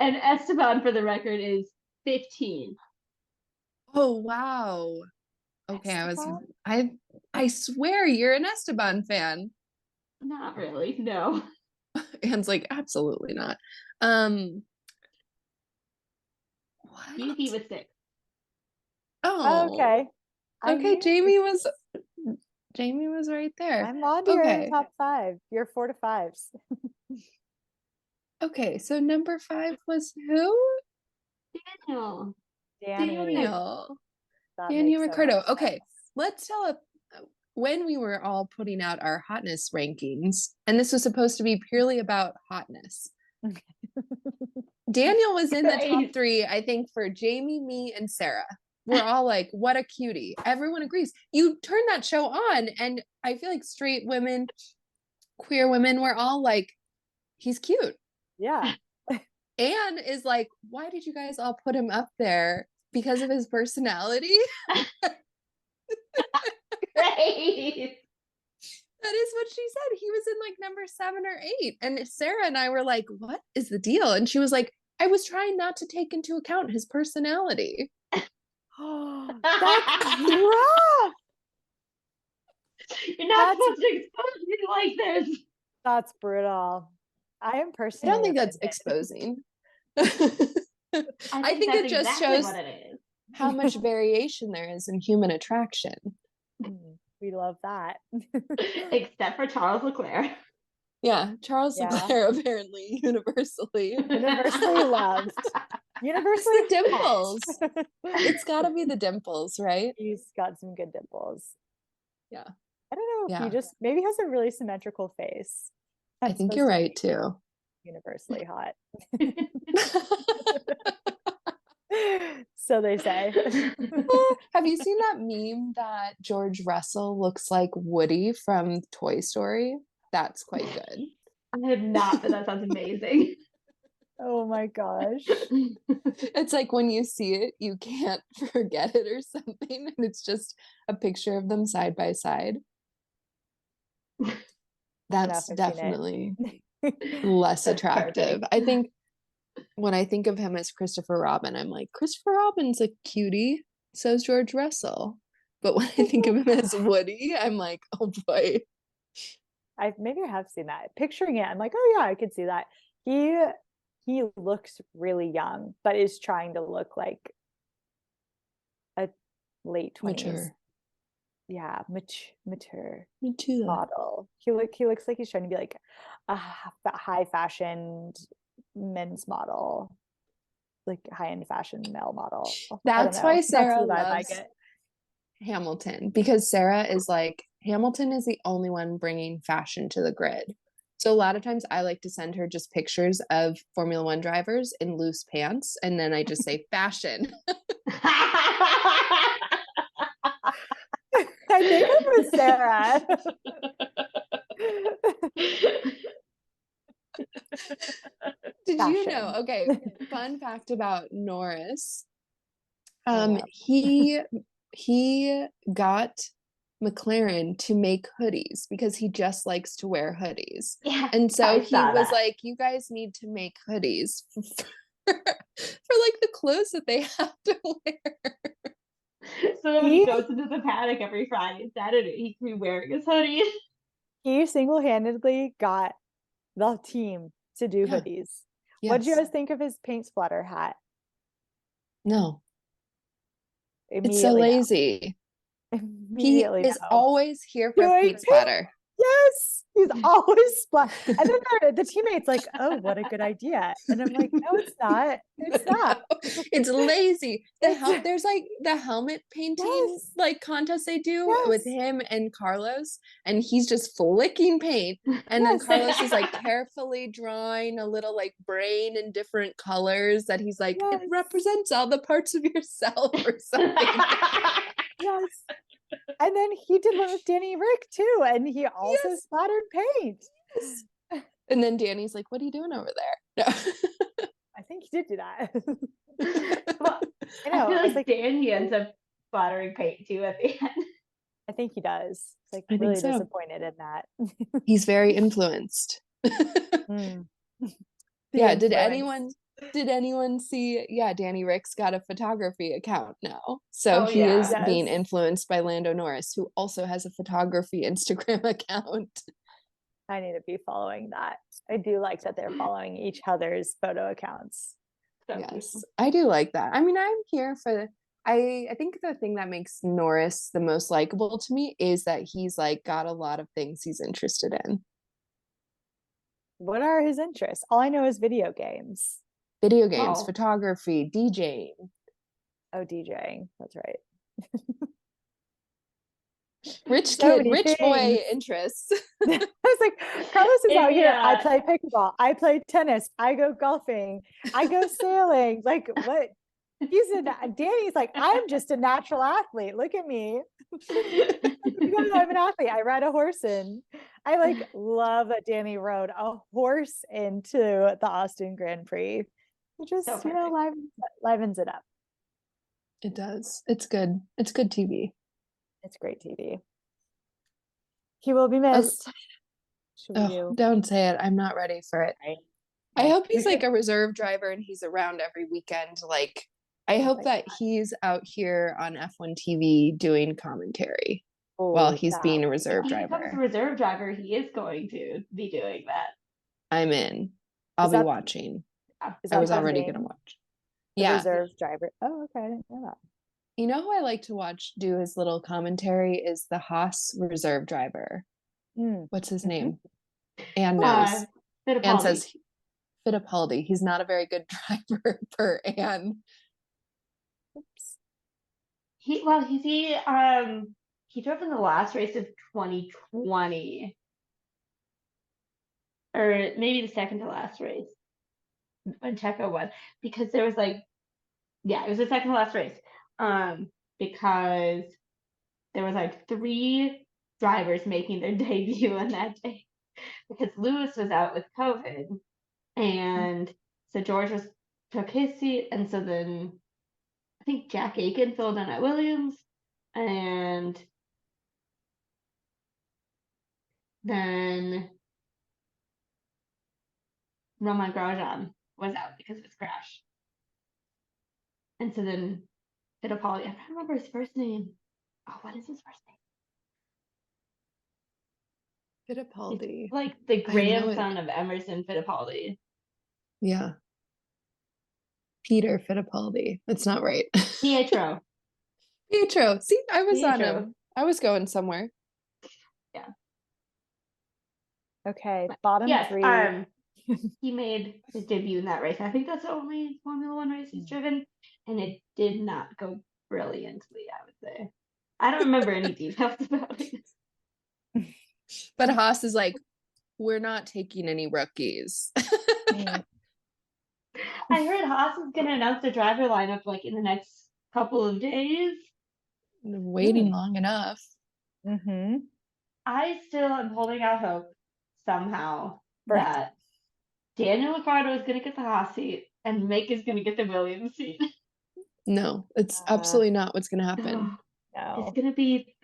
And Esteban, for the record, is 15. Oh wow. Okay, Esteban? I swear you're an Esteban fan. Not really, no. Anne's like, absolutely not. What? Yuki was 6. Oh, Okay. I okay. knew- Jamie was right there. I'm on to your Okay. top 5. Your 4 to 5s. Okay, so number 5 was who? Daniel. Daniel. That Daniel makes so Ricciardo. much Okay, sense. let's tell when we were all putting out our hotness rankings, and this was supposed to be purely about hotness. Daniel was in the top Nice. 3, I think, for Jamie, me, and Sarah. We're all like, what a cutie. Everyone agrees. You turn that show on, and I feel like straight women, queer women, we're all like, he's cute. Yeah. Anne is like, why did you guys all put him up there? Because of his personality? Great. That is what she said. He was in like number 7 or 8. And Sarah and I were like, what is the deal? And she was like, I was trying not to take into account his personality. That's rough. You're not That's- supposed to expose me like this. That's brutal. I am I personally don't think that's offended. exposing. I think it that's just exactly shows what it is. how much variation there is in human attraction. We love that. Except for Charles Leclerc. Yeah, Charles Yeah. Leclerc apparently universally. Universally loved. Universally It's the dimples. hot. It's got to be the dimples, right? He's got some good dimples. Yeah. I don't know if he Yeah. just maybe has a really symmetrical face. I That's think supposed you're to right be too. universally hot. So they say. Have you seen that meme that George Russell looks like Woody from Toy Story? That's quite good. I have not, but that sounds amazing. Oh my gosh. It's like when you see it, you can't forget it or something. And it's just a picture of them side by side. That's I've seen it. definitely less That's attractive. perfect. I think when I think of him as Christopher Robin, I'm like, Christopher Robin's a cutie. So's George Russell. But when I think of him as Woody, I'm like, oh boy. Maybe I have seen that. Picturing it, I'm like, oh yeah, I could see that. He looks really young, but is trying to look like a late 20s. Mature. Yeah, mature Mature. model. He looks like he's trying to be like a high fashioned men's model, like high end fashion male model. That's why Sarah That's the vibe I loves get. Hamilton, because Sarah is like, Hamilton is the only one bringing fashion to the grid. So a lot of times I like to send her just pictures of Formula One drivers in loose pants, and then I just say fashion. I think it was Sarah. Did you know? Fashion. Okay, fun fact about Norris. Oh, wow. He got McLaren to make hoodies because he just likes to wear hoodies. Yeah, And so I he saw was that. like, you guys need to make hoodies for like the clothes that they have to wear. So when he goes into the paddock every Friday and Saturday, he can be wearing his hoodie. He single-handedly got the team to do Yeah. hoodies. What did you Yes. guys think of his paint splatter hat? No, it's so Immediately no. lazy. He Immediately is no. always here for Doing paint splatter. Yes, he's always splat. And then the teammates like, oh, what a good idea. And I'm like, no, it's not. It's not. It's lazy. It's- There's like the helmet painting Yes. like contest they do with Yes. him and Carlos, and he's just flicking paint, and then Yes. Carlos is like carefully drawing a little like brain in different colors that he's like, Yes. it represents all the parts of yourself or something. Yes. And then he did one with Danny Rick too, and he also Yes. splattered paint. Yes. And then Danny's like, what are you doing over there? No. I think he did do that. Well, I know. I I feel was like Danny ends up splattering paint too at the end. I think he does. It's like I think really so. disappointed in that. He's very influenced. Mm. The Yeah, influence. did anyone see, yeah, Danny Rick's got a photography account now. So Oh, he yeah. is being Yes. influenced by Lando Norris, who also has a photography Instagram account. I need to be following that. I do like that they're following each other's photo accounts. So Yes, cute. I do like that. I mean, I'm here for I think the thing that makes Norris the most likable to me is that he's like got a lot of things he's interested in. What are his interests? All I know is video games. Video games, Oh. photography, DJing. Oh, DJing. That's right. Rich So kid, many rich boy things. interests. I was like, Carlos is out here. I Yeah. play pickleball. I play tennis. I go golfing. I go sailing. Like what? Danny's like, I'm just a natural athlete. Look at me. I'm an athlete. I ride a horse in. I like love that Danny rode a horse into the Austin Grand Prix. It just, So livens it up. It does. It's good. It's good TV. It's great TV. He will be missed. Should we Oh, do? don't say it. I'm not ready for it. Right. I hope We he's like should- a reserve driver and he's around every weekend. Like, I hope my that he's out here on F1 TV doing commentary while Oh, he's that being a would be reserve If he becomes a driver. reserve driver, he is going to be doing that. I'm in. I'll Is be that- watching. Is I that was the already name? gonna watch. The Yeah. reserve driver. Oh, okay. I didn't know that. You know who I like to watch do his little commentary is the Haas reserve driver. Mm. What's his Mhm. name? Anne knows. Anne Fittipaldi. says Fittipaldi. He's not a very good driver for Anne. Oops. He he drove in the last race of 2020, or maybe the second to last race when Checo won, because there was like, yeah, it was the second to last race, because there was like 3 drivers making their debut on that day because Lewis was out with COVID, and so George took his seat, and so then I think Jack Aiken filled in at Williams, and then Romain Grosjean was out because of his crash. And so then Fittipaldi, I can't remember his first name. Oh, what is his first name? Fittipaldi. It's like the I know it. grandson of Emerson Fittipaldi. Yeah. Peter Fittipaldi. That's not right. Pietro. Pietro. See, I was on Pietro. him. I was going somewhere. Yeah. Okay, bottom Yes. 3. He made his debut in that race. I think that's the only Formula One race he's driven, and it did not go brilliantly, I would say. I don't remember any details about it. But Haas is like, we're not taking any rookies. Mm. I heard Haas is going to announce the driver lineup like in the next couple of days. Waiting long enough. Mm-hmm. I still am holding out hope somehow Right. that Daniel Ricciardo is going to get the Haas seat and Mick is going to get the Williams seat. No, it's absolutely not what's going to happen. No. It's going to be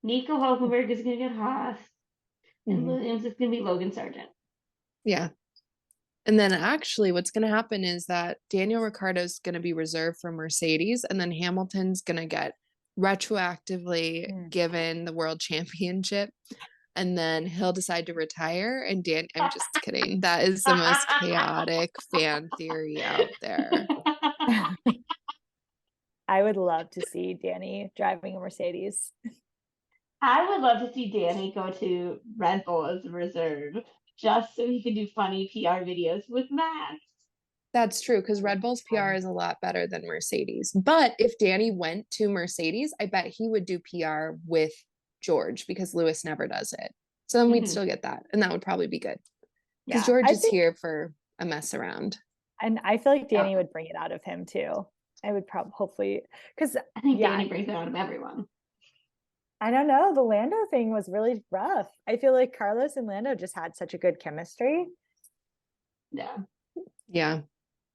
Nico Hulkenberg is going to get Haas, and Mhm. Williams is going to be Logan Sargent. Yeah. And then actually what's going to happen is that Daniel Ricciardo is going to be reserved for Mercedes, and then Hamilton's going to get retroactively given the world championship, and then he'll decide to retire. And I'm just kidding. That is the most chaotic fan theory out there. I would love to see Danny driving a Mercedes. I would love to see Danny go to Red Bull as a reserve, just so he can do funny PR videos with Max. That's true, because Red Bull's PR is a lot better than Mercedes. But if Danny went to Mercedes, I bet he would do PR with George, because Lewis never does it. So then we'd still get that, and that would probably be good. Because George I is think, here for a mess around. and I feel like Danny would bring it out of him too. I would probably, hopefully, because I think Danny brings it out of everyone. I don't know. The Lando thing was really rough. I feel like Carlos and Lando just had such a good chemistry. Yeah. Yeah.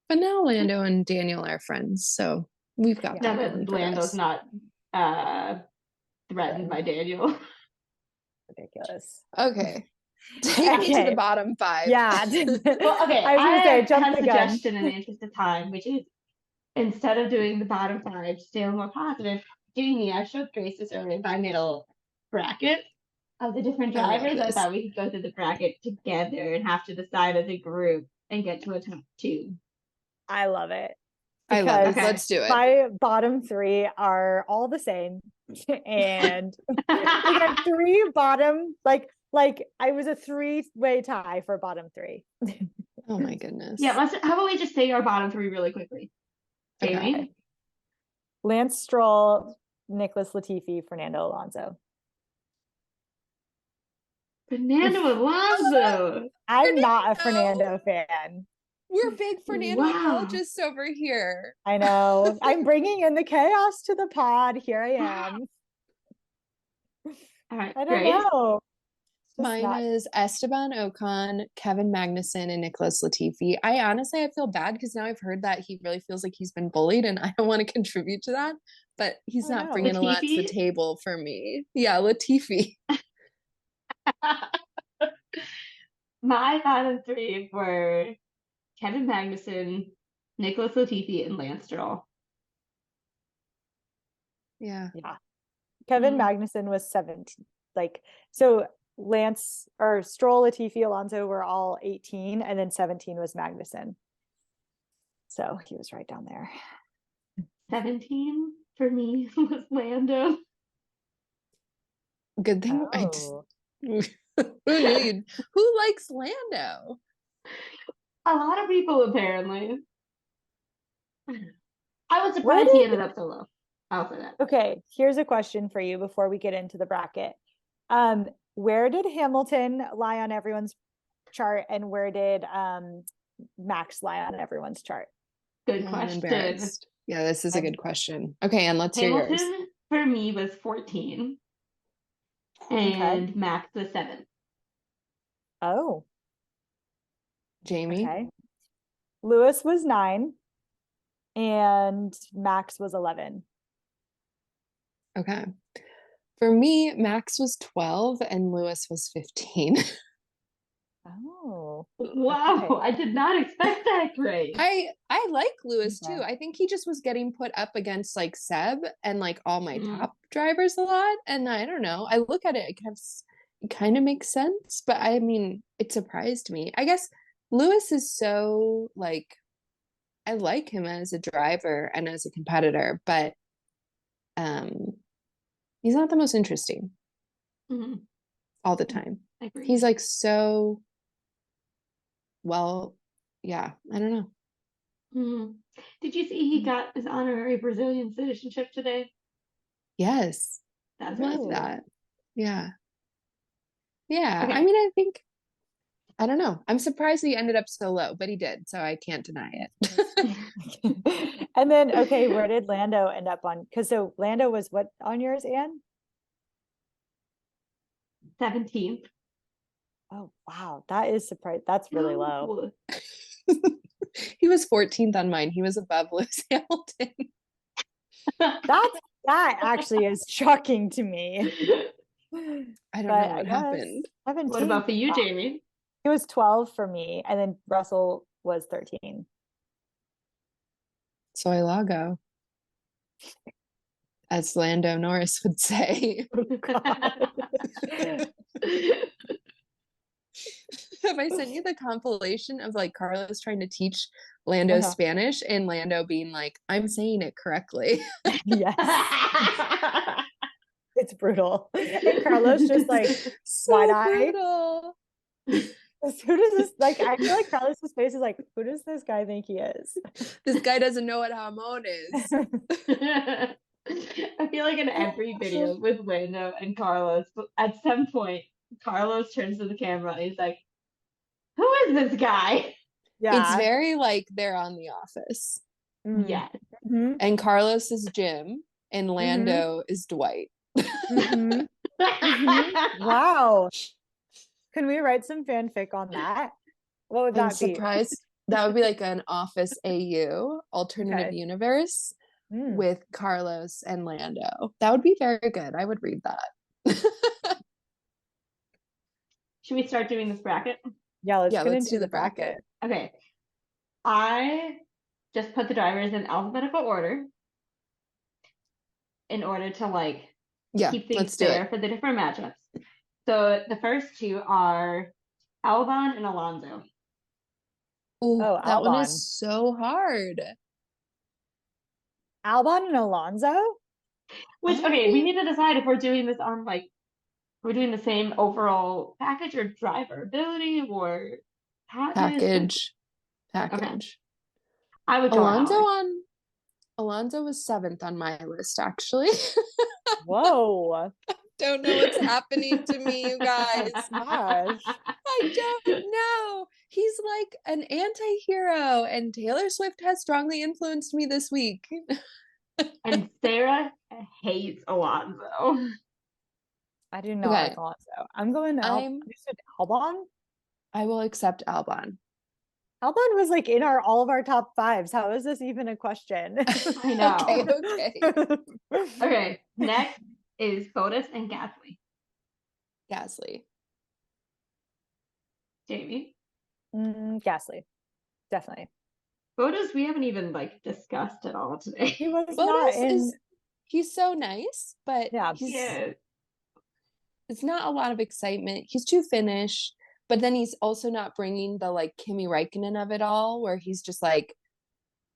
But now Lando and Daniel are friends, so we've got that. But Lando's not threatened by Daniel. Ridiculous. Okay. Take me to the bottom 5. Yeah. Well, okay. I was going to say, jump have the a gun. suggestion in the interest of time, which is instead of doing the bottom 5, stay more positive. Jamie, I showed Grace this earlier, my middle bracket of the different drivers. I thought we could go through the bracket together and have to decide as a group and get to a top 2. I love it. I love it. Let's do it. My bottom 3 are all the same. And we got 3 bottom, like I was a 3-way tie for bottom 3. Oh my goodness. Yeah, how about we just say our bottom 3 really quickly? Jamie? Okay. Lance Stroll, Nicholas Latifi, Fernando Alonso. Fernando Alonso. I'm not a Fernando fan. We're big Fernando apologists over here. I know. I'm bringing in the chaos to the pod. Here I am. All right, I don't know. Mine is Esteban Ocon, Kevin Magnussen, and Nicholas Latifi. I feel bad because now I've heard that he really feels like he's been bullied, and I don't want to contribute to that, but he's not bringing a lot to the table for me. Yeah, Latifi. My bottom 3 were Kevin Magnussen, Nicholas Latifi, and Lance Stroll. Yeah. Kevin Magnussen was 17. So Lance or Stroll, Latifi, Alonso were all 18, and then 17 was Magnussen. So he was right down there. 17 for me was Lando. Good thing who likes Lando? A lot of people, apparently. I was surprised he ended up so low. I'll say that. Okay, here's a question for you before we get into the bracket. Where did Hamilton lie on everyone's chart, and where did Max lie on everyone's chart? Good I'm question. embarrassed. Yeah, this is a good question. Okay, and let's hear yours. Hamilton for me was 14, Okay. and Max was 7. Oh, Jamie? okay. Lewis was 9, and Max was 11. Okay. For me, Max was 12 and Lewis was 15. Oh, Wow, okay. I did not expect that, Grace. I like Lewis too. Okay. I think he just was getting put up against like Seb and like all my Mm. top drivers a lot. And I don't know. I look at it, it kind of makes sense, but I mean, it surprised me. I guess Lewis is so like, I like him as a driver and as a competitor, but he's not the most interesting Mhm. all the time. I agree. He's like so well, yeah, I don't know. Mhm. Did you see he got his honorary Brazilian citizenship today? Yes, That's I really love cool. that. Yeah. Yeah. Okay. I mean, I think, I don't know. I'm surprised he ended up so low, but he did. So I can't deny it. And then, okay, where did Lando end up on? Because so Lando was what on yours, Anne? 17th. Oh, wow. That is surprised. That's really low. He was 14th on mine. He was above Lewis Hamilton. That actually is shocking to me. I don't But know I what guess happened. 17. What about for you, Wow. Jamie? It was 12 for me, and then Russell was 13. Soy Lago, as Lando Norris would say. Have I sent you the compilation of like Carlos trying to teach Lando Uh-huh. Spanish and Lando being like, I'm saying it correctly? Yes. It's brutal. And Carlos just like So wide-eyed. brutal. Who does this like? I feel like Carlos's face is like, who does this guy think he is? This guy doesn't know what jamon is. I feel like in every video with Lando and Carlos, at some point, Carlos turns to the camera and he's like, who is this guy? Yeah. It's very like they're on The Office. Mm. Yes. Mhm. And Carlos is Jim and Lando is Dwight. Mhm. Mhm. Wow. Can we write some fanfic on that? What would I'm that be? surprised. That would be like an Office AU alternative Okay. universe Mm. with Carlos and Lando. That would be very good. I would read that. Should we start doing this bracket? Yeah, let's Yeah, get let's into do the bracket. Okay. I just put the drivers in alphabetical order in order to like Yeah, keep things let's do fair it. for the different matchups. So the first two are Albon and Alonso. Ooh, Oh, that one Albon. is so hard. Albon and Alonso? Which, okay, we need to decide if we're doing this on like, we're doing the same overall package or driver ability or package. Package. I would go Alonso was 7th on my list, actually. Whoa. Don't know what's happening to me, you guys. Gosh. I don't know. He's like an anti-hero, and Taylor Swift has strongly influenced me this week. And Sarah hates Alonso. I do not Okay. like Alonso. I'm going to you said Albon? I will accept Albon. Albon was like in all of our top fives. How is this even a question? I know. Okay. Okay, next is Bottas and Gasly. Gasly. Jamie. Gasly. Definitely. Bottas we haven't even like discussed at all today. He was not in. He's so nice, but Yeah. it's not a lot of excitement. He's too Finnish, but then he's also not bringing the like Kimi Räikkönen of it all, where he's just like,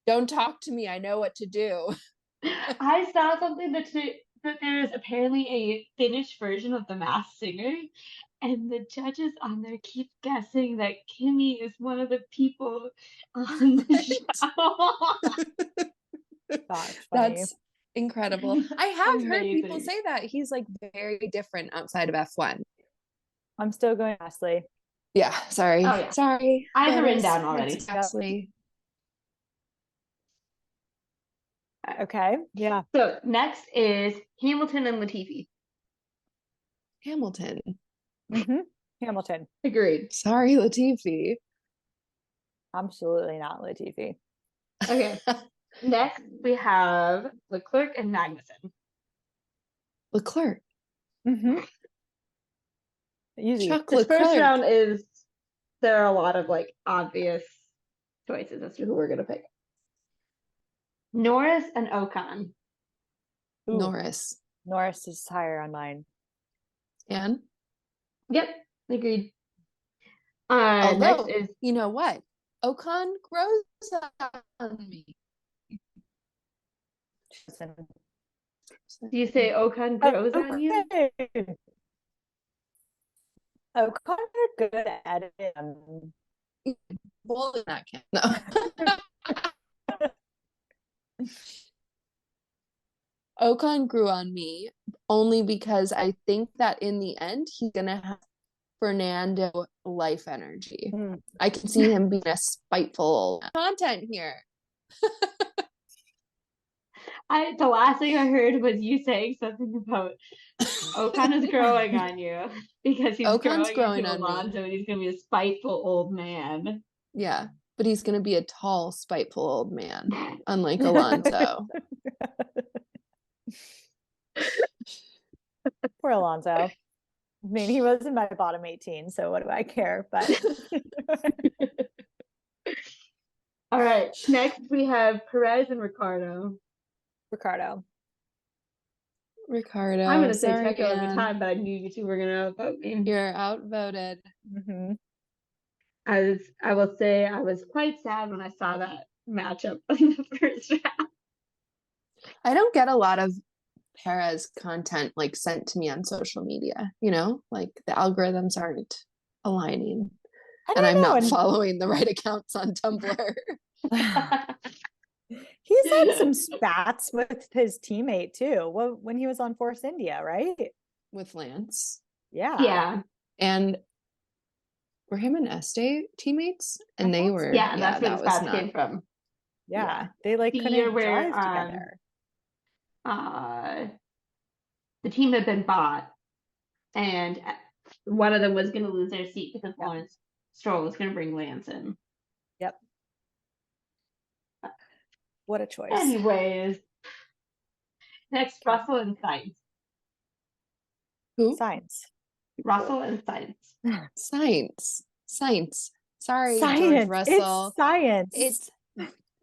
don't talk to me, I know what to do. I saw something that there's apparently a Finnish version of The Masked Singer, and the judges on there keep guessing that Kimmy is one of the people on the show. That's funny. incredible. I have heard people Amazing. say that he's like very different outside of F1. I'm still going Gasly. Yeah, sorry. Oh, yeah. Sorry. I have it written Dennis, down already. it's Gasly. Okay. Yeah. So next is Hamilton and Latifi. Hamilton. hmm Hamilton. Agreed. Sorry, Latifi. Absolutely not Latifi. Okay. Next we have Leclerc and Magnussen. Leclerc. hmm Easy. Chuck This first Leclerc. round is there are a lot of like obvious choices as to who we're gonna pick. Norris and Ocon. Ooh, Norris. Norris is higher on mine. And Yep, agreed. although, Next is you know what? Ocon grows on me. do you say Ocon grows on you? Okay. Ocon are good at it. Well, in that can no. Ocon grew on me only because I think that in the end he's gonna have Fernando life energy. I can see him being a spiteful content here. The last thing I heard was you saying something about Ocon is growing on you because he's Ocon's growing growing into on me. Alonso and he's gonna be a spiteful old man. Yeah, but he's gonna be a tall, spiteful old man, unlike Alonso. Poor Alonso. I mean, he was in my bottom 18, so what do I care? But All right. Next we have Perez and Ricardo. Ricardo. Ricardo. I'm gonna say sorry, Checo every man. time, but I knew you two were gonna outvote me. You're outvoted. hmm I will say I was quite sad when I saw that matchup in the first round. I don't get a lot of Perez content like sent to me on social media, you know, like the algorithms aren't aligning and I'm not following the right accounts on Tumblr. He's had some spats with his teammate too. Well, when he was on Force India, right? With Lance. Yeah. Yeah. And were him and Este teammates? And they were Yeah, that's where that the was spats not came from. Yeah. They like The couldn't year where, drive together. The team had been bought, and one of them was going to lose their seat because Lawrence Stroll was going to bring Lance in. Yep. What a choice. Anyways, next Russell and Sainz. Who? Science. Russell and Sainz. Science. Sorry, Science. George Russell. It's science. It's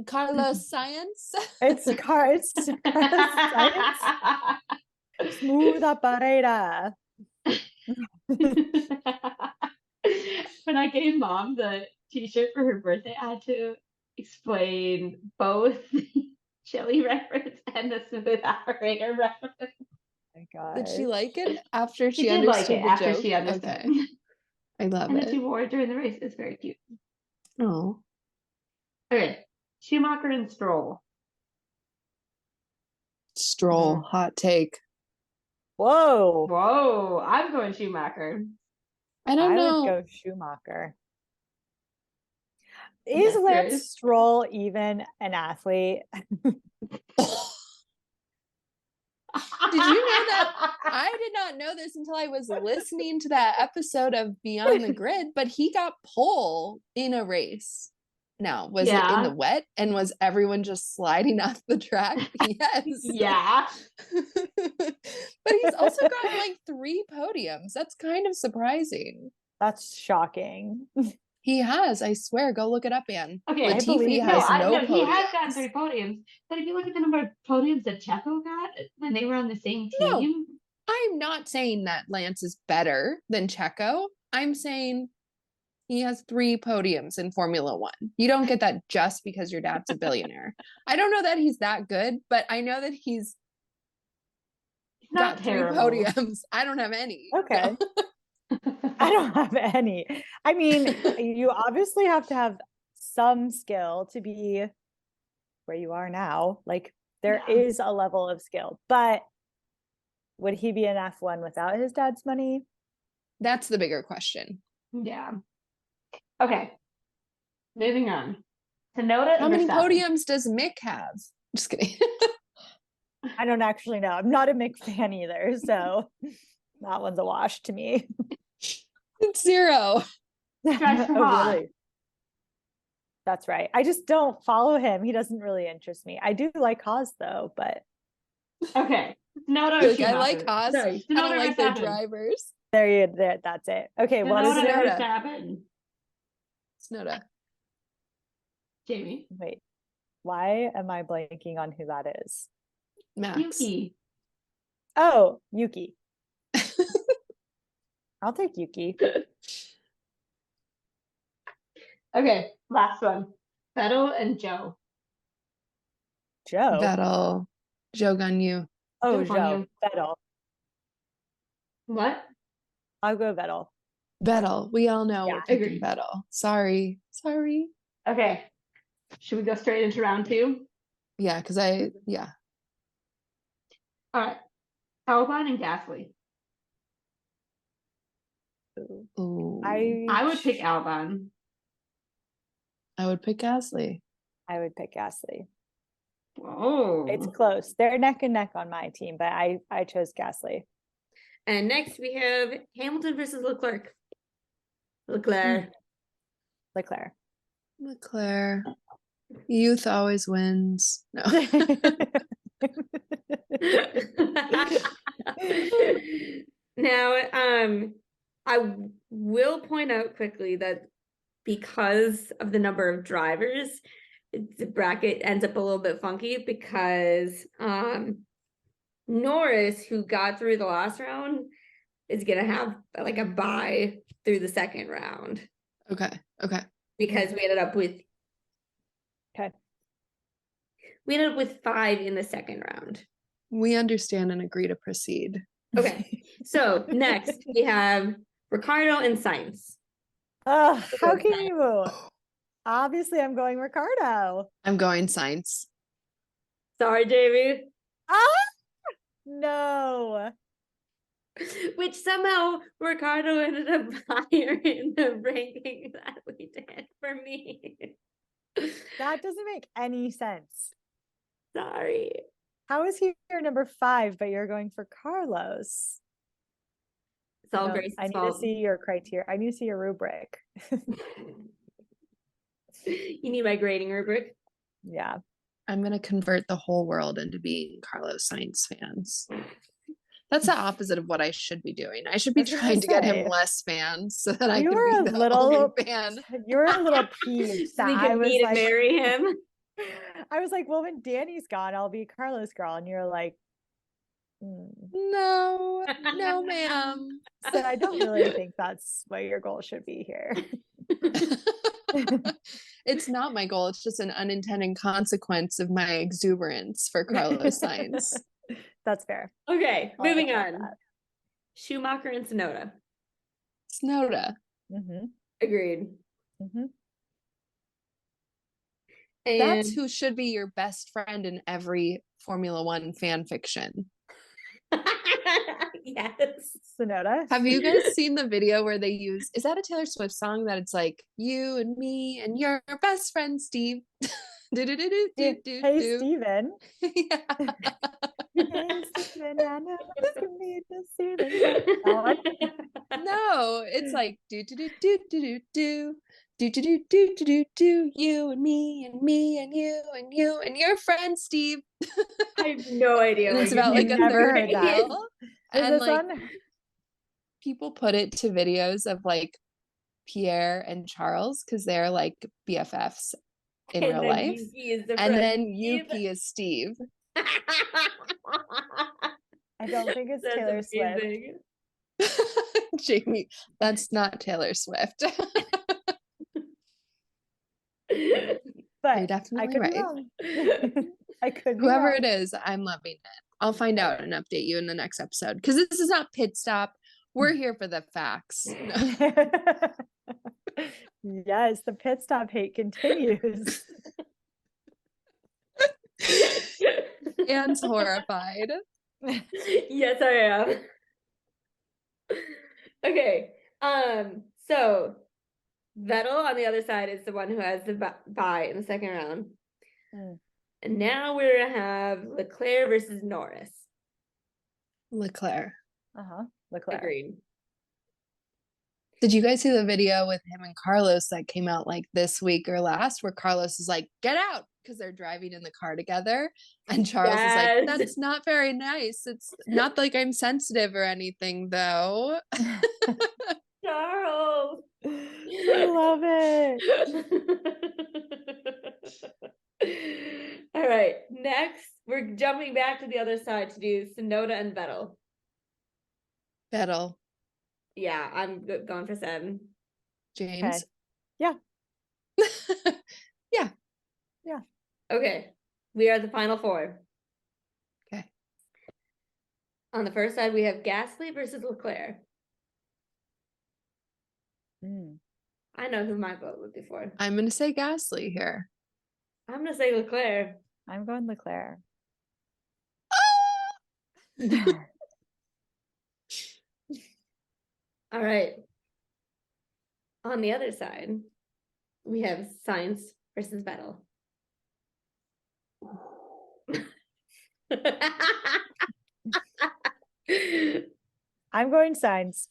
Carlos Science. It's Carlos Science. Smooth operator. When I gave Mom the t-shirt for her birthday, I had to explain both the chili reference and the smooth operator reference. Oh my God. Did she like it after she did like understood it the after joke? she understood. Okay. I love And it. then she wore it during the race. It's very cute. Oh. Okay. Schumacher and Stroll. Stroll, hot take. Whoa. Whoa, I'm going Schumacher. I don't know. would go Schumacher. Yes, Is Lance Grace. Stroll even an athlete? Did you know that? I did not know this until I was listening to that episode of Beyond the Grid, but he got pole in a race. Now, was it in the wet and was everyone just sliding off the track? Yes. Yeah. But he's also got like 3 podiums. That's kind of surprising. That's shocking. He has, I swear. Go look it up, Ann. Okay, I Latifi believe has no he has gotten podiums. 3 podiums. But if you look at the number of podiums that Checo got when they were on the same team. No. I'm not saying that Lance is better than Checo. I'm saying he has 3 podiums in Formula One. You don't get that just because your dad's a billionaire. I don't know that he's that good, but I know that he's not got terrible. 3 podiums. I don't have any. Okay. I don't have any. I mean, you obviously have to have some skill to be where you are now. Like There Yeah. is a level of skill, but would he be an F1 without his dad's money? That's the bigger question. Yeah. Okay. Moving on. Tsunoda How and many Verstappen. podiums does Mick have? Just kidding. I don't actually know. I'm not a Mick fan either, so that one's a wash to me. It's 0. Drives for Oh, Haas. really? That's right. I just don't follow him. He doesn't really interest me. I do like Haas though, but Okay. Tsunoda or You're like, I like Schumacher? Haas. Sorry, I don't Tsunoda or like their Verstappen? drivers. there, that's it. Okay, what is Tsunoda or it? Tsunoda. Verstappen? Tsunoda. Jamie. Wait, why am I blanking on who that is? Max. Yuki. Oh, Yuki. I'll take Yuki. Okay, last one. Vettel and Joe. Joe. Vettel. Joe Gunyu. Oh, Joe on Joe. you. Vettel. What? I'll go Vettel. Vettel. We all know Yeah, we're picking agreed. Vettel. Sorry. Okay. Should we go straight into round 2? Yeah, because yeah. All right. Albon and Gasly. Ooh. I would pick Albon. I would pick Gasly. I would pick Gasly. Whoa. It's close. They're neck and neck on my team, but I chose Gasly. And next we have Hamilton versus Leclerc. Leclerc. Leclerc. Youth always wins. No. Now, I will point out quickly that because of the number of drivers, the bracket ends up a little bit funky because Norris, who got through the last round, is gonna have like a bye through the second round Okay. because we ended up with Okay. 5 in the second round. We understand and agree to proceed. Okay, so next we have Ricardo and Sainz. Oh, how can you? Obviously, I'm going Ricardo. I'm going Sainz. Sorry, Jamie. Ah, no. Which somehow Ricardo ended up higher in the ranking that we did for me. That doesn't make any sense. Sorry. How is he your number 5, but you're going for Carlos? It's all No, Grace's I need fault. to see your criteria. I need to see your rubric. You need my grading rubric. Yeah. I'm going to convert the whole world into being Carlos Sainz fans. That's the opposite of what I should be doing. I should be I was gonna trying to get him say. less fans so that I You could were be a the little only fan. You were a little peeved So that you I could was meet and like, marry him. I was like, well, when Danny's gone, I'll be Carlos girl, and you're like, No, ma'am. So I don't really think that's what your goal should be here. It's not my goal. It's just an unintended consequence of my exuberance for Carlos Sainz. That's fair. Okay, I'll moving accept on. that. Schumacher and Tsunoda. Tsunoda. Mm-hmm. Agreed. Mm-hmm. And That's who should be your best friend in every Formula One fan fiction. yes. Sonoda. Have you guys seen the video where they use, is that a Taylor Swift song that it's like, you and me and your best friend, Steve? Hey, Steven. Yeah. Hey, Steven, I know it's gonna be just Steven. That one? No, it's like do do do do do do do do do do do do do you and me and me and you and your friend Steve. I have no idea. And what it's you're about like a talking Never third heard that. wheel. Is And this like one? people put it to videos of like Pierre and Charles because they're like BFFs in And real then life. Yuki is the And friend then Steve. Yuki is Steve. I don't think it's That's Taylor Swift. amazing. Jamie, that's not Taylor Swift. You're But I definitely could be right. wrong. I could be Whoever wrong. it is, I'm loving it. I'll find out and update you in the next episode because this is not pit stop. We're here for the facts. Yes, the pit stop hate continues. Anne's horrified. Yes, I am. Okay. So Vettel on the other side is the one who has the bye in the second round. Mm. And now we're gonna have Leclerc versus Norris. Leclerc. Leclerc. Agreed. Did you guys see the video with him and Carlos that came out like this week or last, where Carlos is like, get out, because they're driving in the car together. And Charles is like, Yes. that's not very nice. It's not like I'm sensitive or anything, though. Charles. I love it. All right. Next, we're jumping back to the other side to do Sonoda and Vettel. Vettel. Yeah, I'm going for 7. James. Yeah. Yeah. Yeah. Okay. We are the final 4. Okay. On the first side, we have Gasly versus Leclerc. Mm. I know who my vote would be for. I'm going to say Gasly here. I'm going to say Leclerc. I'm going Leclerc. All right. On the other side, we have Sainz versus Vettel. I'm going Sainz.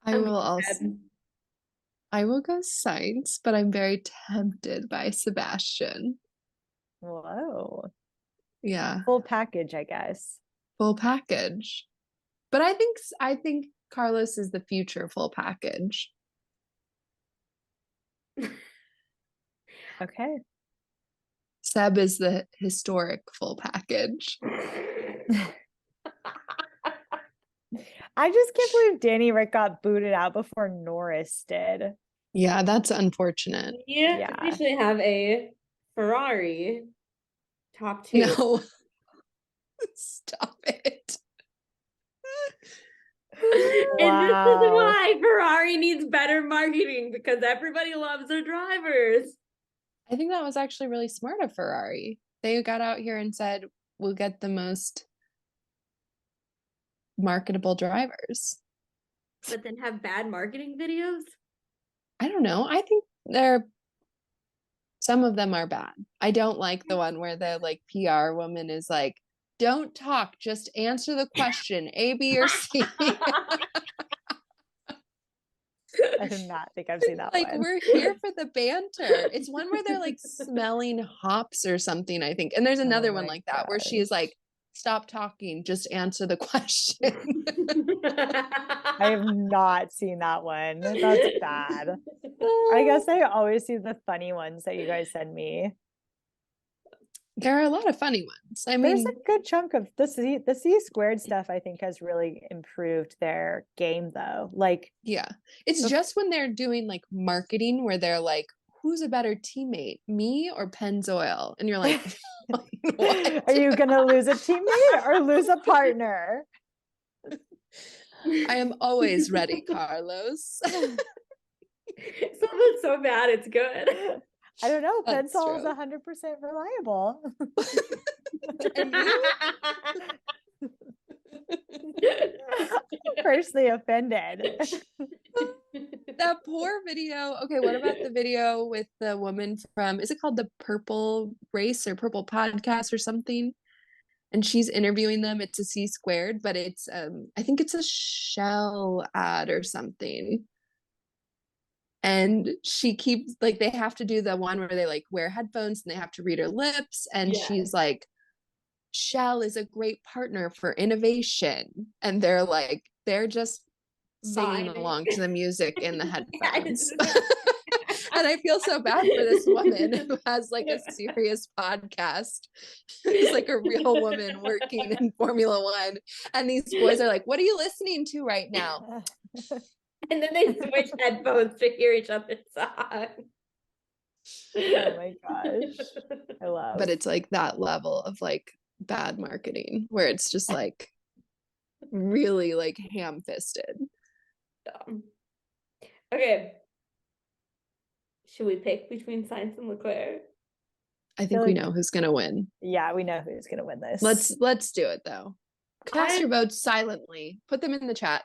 I I'm will going also. Seb. I will go Sainz, but I'm very tempted by Sebastian. Whoa. Yeah, Full package, I guess. full package. But I think Carlos is the future full package. Okay. Seb is the historic full package. I just can't believe Danny Rick got booted out before Norris did. Yeah, that's unfortunate. Yeah, we Yeah. actually have a Ferrari top 2. No. Stop it. And this is Wow. why Ferrari needs better marketing, because everybody loves their drivers. I think that was actually really smart of Ferrari. They got out here and said, we'll get the most marketable drivers. But then have bad marketing videos? I don't know. I think some of them are bad. I don't like the one where the like PR woman is like, don't talk, just answer the question, A, B, or C. I do not think I've seen that Like, one. we're here for the banter. It's one where they're like smelling hops or something, I think. And there's another one my like that where she is like, stop talking, just answer the question. I have not seen that one. That's bad. I guess I always see the funny ones that you guys send me. There are a lot of funny ones. I There's mean, a good chunk of the C squared stuff I think has really improved their game though. Like, yeah, it's just when they're doing like marketing where they're like, who's a better teammate, me or Pennzoil? And you're like, what? are you gonna lose a teammate or lose a partner? I am always ready, Carlos. Something so bad, it's good. I don't know. That's Pencil is true. 100% reliable. And you? I'm personally offended. That poor video. Okay, what about the video with the woman from, is it called the Purple Race or Purple Podcast or something? And she's interviewing them. It's a C squared, but it's I think it's a Shell ad or something. And she keeps like, they have to do the one where they like wear headphones and they have to read her lips. And Yeah. she's like, Shell is a great partner for innovation. And they're just singing Vibing. along to the music in the headphones. Yes. And I feel so bad for this woman who has like a serious podcast. It's like a real woman working in Formula One. And these boys are like, what are you listening to right now? And then they switch headphones to hear each other's song. Oh my gosh. I love. But it's like that level of like bad marketing where it's just like really like ham-fisted. Okay. Should we pick between Sainz and Leclerc? I think feel we like- know who's gonna win. Yeah, we know who's gonna win this. Let's do it though. Cast your votes silently. Put them in the chat.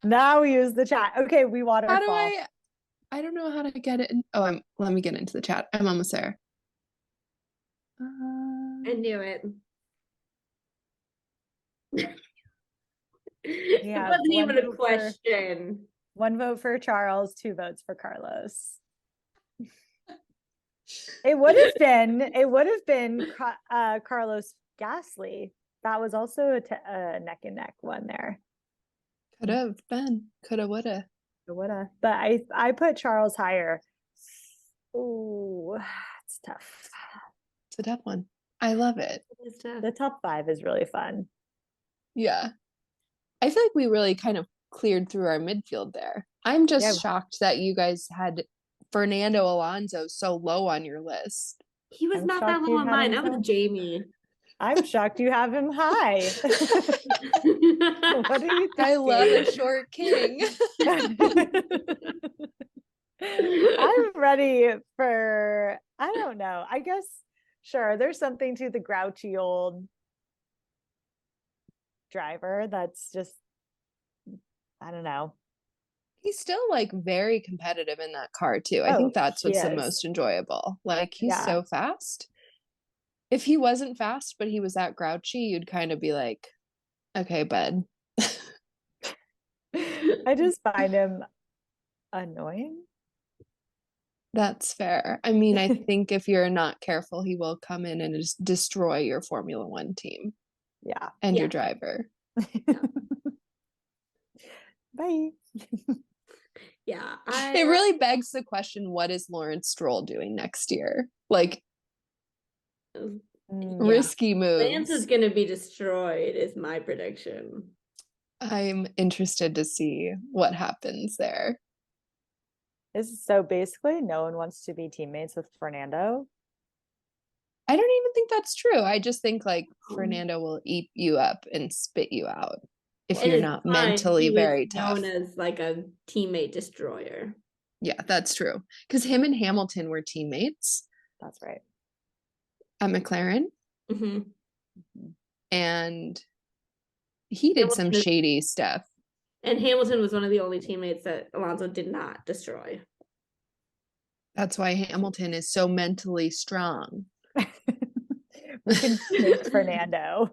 Now we use the chat. Okay, we waterfall. How do I don't know how to get it. Let me get into the chat. I'm almost there. I knew it. Yeah, It wasn't one even a vote for- question. 1 vote for Charles, 2 votes for Carlos. It would have been Carlos Gasly. That was also a neck and neck one there. Could have been. Coulda, woulda. It woulda. But I put Charles higher. Ooh, it's tough. It's a tough one. I love it. It's tough. The top 5 is really fun. Yeah. I feel like we really kind of cleared through our midfield there. I'm just Yeah. shocked that you guys had Fernando Alonso so low on your list. He was I'm not that shocked low you on had mine. him That was so- Jamie. I'm shocked you have him high. What are you I love a thinking? short king. I'm ready for, I don't know. I guess, sure, there's something to the grouchy old driver that's just, I don't know. He's still like very competitive in that car too. I Oh, think that's he what's the is. most enjoyable. Like he's Yeah. so fast. If he wasn't fast, but he was that grouchy, you'd kind of be like, okay, bud. I just find him annoying. That's fair. I mean, I think if you're not careful, he will come in and just destroy your Formula One team Yeah. and Yeah. your driver. Bye. Yeah. It really begs the question, what is Lawrence Stroll doing next year? Like Mm, risky Lance is moves. gonna be destroyed, is my prediction. I'm interested to see what happens there. So basically, no one wants to be teammates with Fernando. I don't even think that's true. I just think like Oh. Fernando will eat you up and spit you out if And you're it's not fine, mentally he was very tough. known as like a teammate destroyer. Yeah, that's true. Because him and Hamilton were teammates That's right. at McLaren, Mhm. and he did some Hamilton is- shady stuff. And Hamilton was one of the only teammates that Alonso did not destroy. That's why Hamilton is so mentally strong. We can make Fernando.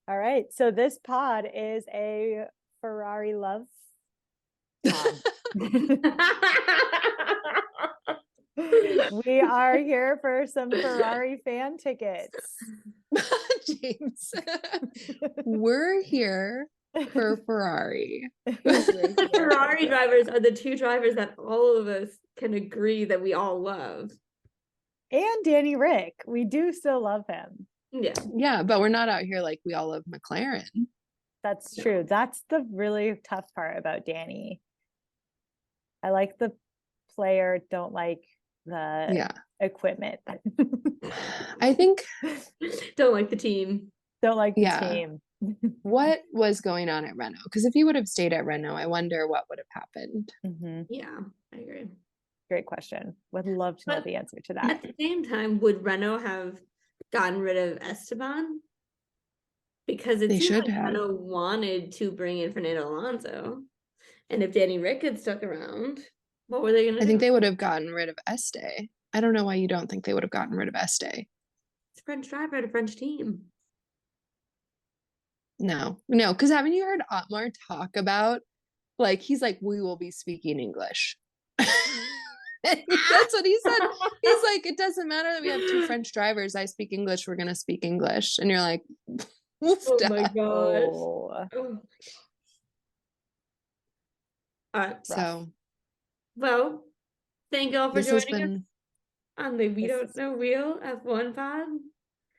All right. So this pod is a Ferrari love pod. We are here for some Ferrari fan tickets. James, we're here for Ferrari. Ferrari drivers are the 2 drivers that all of us can agree that we all love. And Danny Rick. We do still love him. Yeah. Yeah, but we're not out here like we all love McLaren. That's No. true. That's the really tough part about Danny. I like the player, don't like the Yeah. equipment. I think Don't like the team. Don't like the Yeah. team. what was going on at Renault? Because if he would have stayed at Renault, I wonder what would have happened. Mhm. Yeah, I agree. Great question. Would love to know But the answer to At that. the same time, would Renault have gotten rid of Esteban? Because it They seems should like have. Renault wanted to bring in Fernando Alonso. And if Danny Rick had stuck around, what were they going to I do? think they would have gotten rid of Este. I don't know why you don't think they would have gotten rid of Este. It's a French driver at a French team. No, because haven't you heard Otmar talk about like he's like, we will be speaking English. That's what he said. He's like, it doesn't matter that we have 2 French drivers. I speak English. We're gonna speak English, and you're like, Oh my gosh. Oh, Oh. so Well, thank y'all for this has joining us been on the We This- Don't Know Real F1 pod.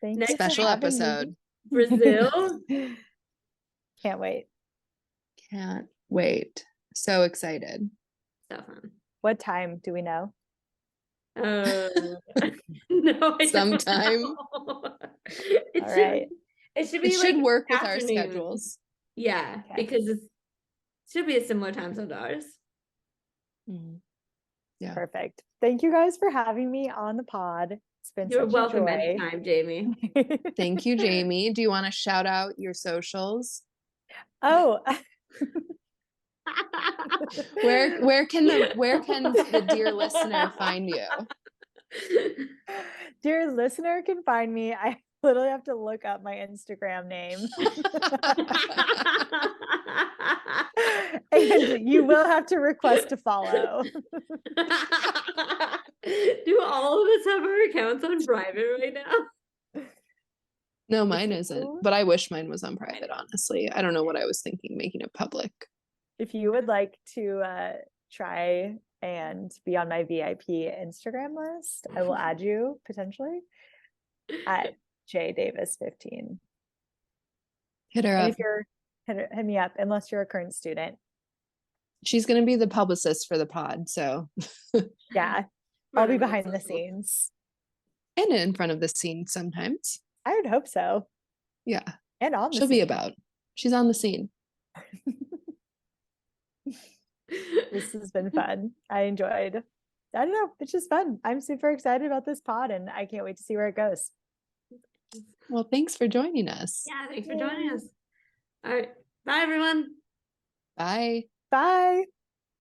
thank Next you for special having me. episode. Brazil. Can't wait. Can't wait. So excited. So fun. What time do we know? No, I don't Sometime. know. All right. It should be It should like work with our afternoon. schedules. Yeah, Okay. because it's Should be a similar time zone to ours. Mhm. Yeah. Perfect. Thank you guys for having me on the pod. It's been You're such welcome a joy. anytime, Jamie. Thank you, Jamie. Do you want to shout out your socials? Where can the dear listener find you? Dear listener can find me. I literally have to look up my Instagram name. And you will have to request to follow. Do all of us have our accounts on private right now? No, If mine you- isn't, but I wish mine was on private, honestly. I don't know what I was thinking making it public. If you would like to try and be on my VIP Instagram list, I will add you potentially at jdavis15. Hit her And up. if you're hit me up, unless you're a current student. She's going to be the publicist for the pod, so Yeah, I'll be Running those behind the socials. scenes. and in front of the scene sometimes. I would hope so. Yeah, And on the she'll be scene. about. She's on the scene. This has been fun. I enjoyed. I don't know. It's just fun. I'm super excited about this pod and I can't wait to see where it goes. Well, thanks for joining us. Yeah, thanks for joining us. All right. Bye, everyone. Bye. Bye.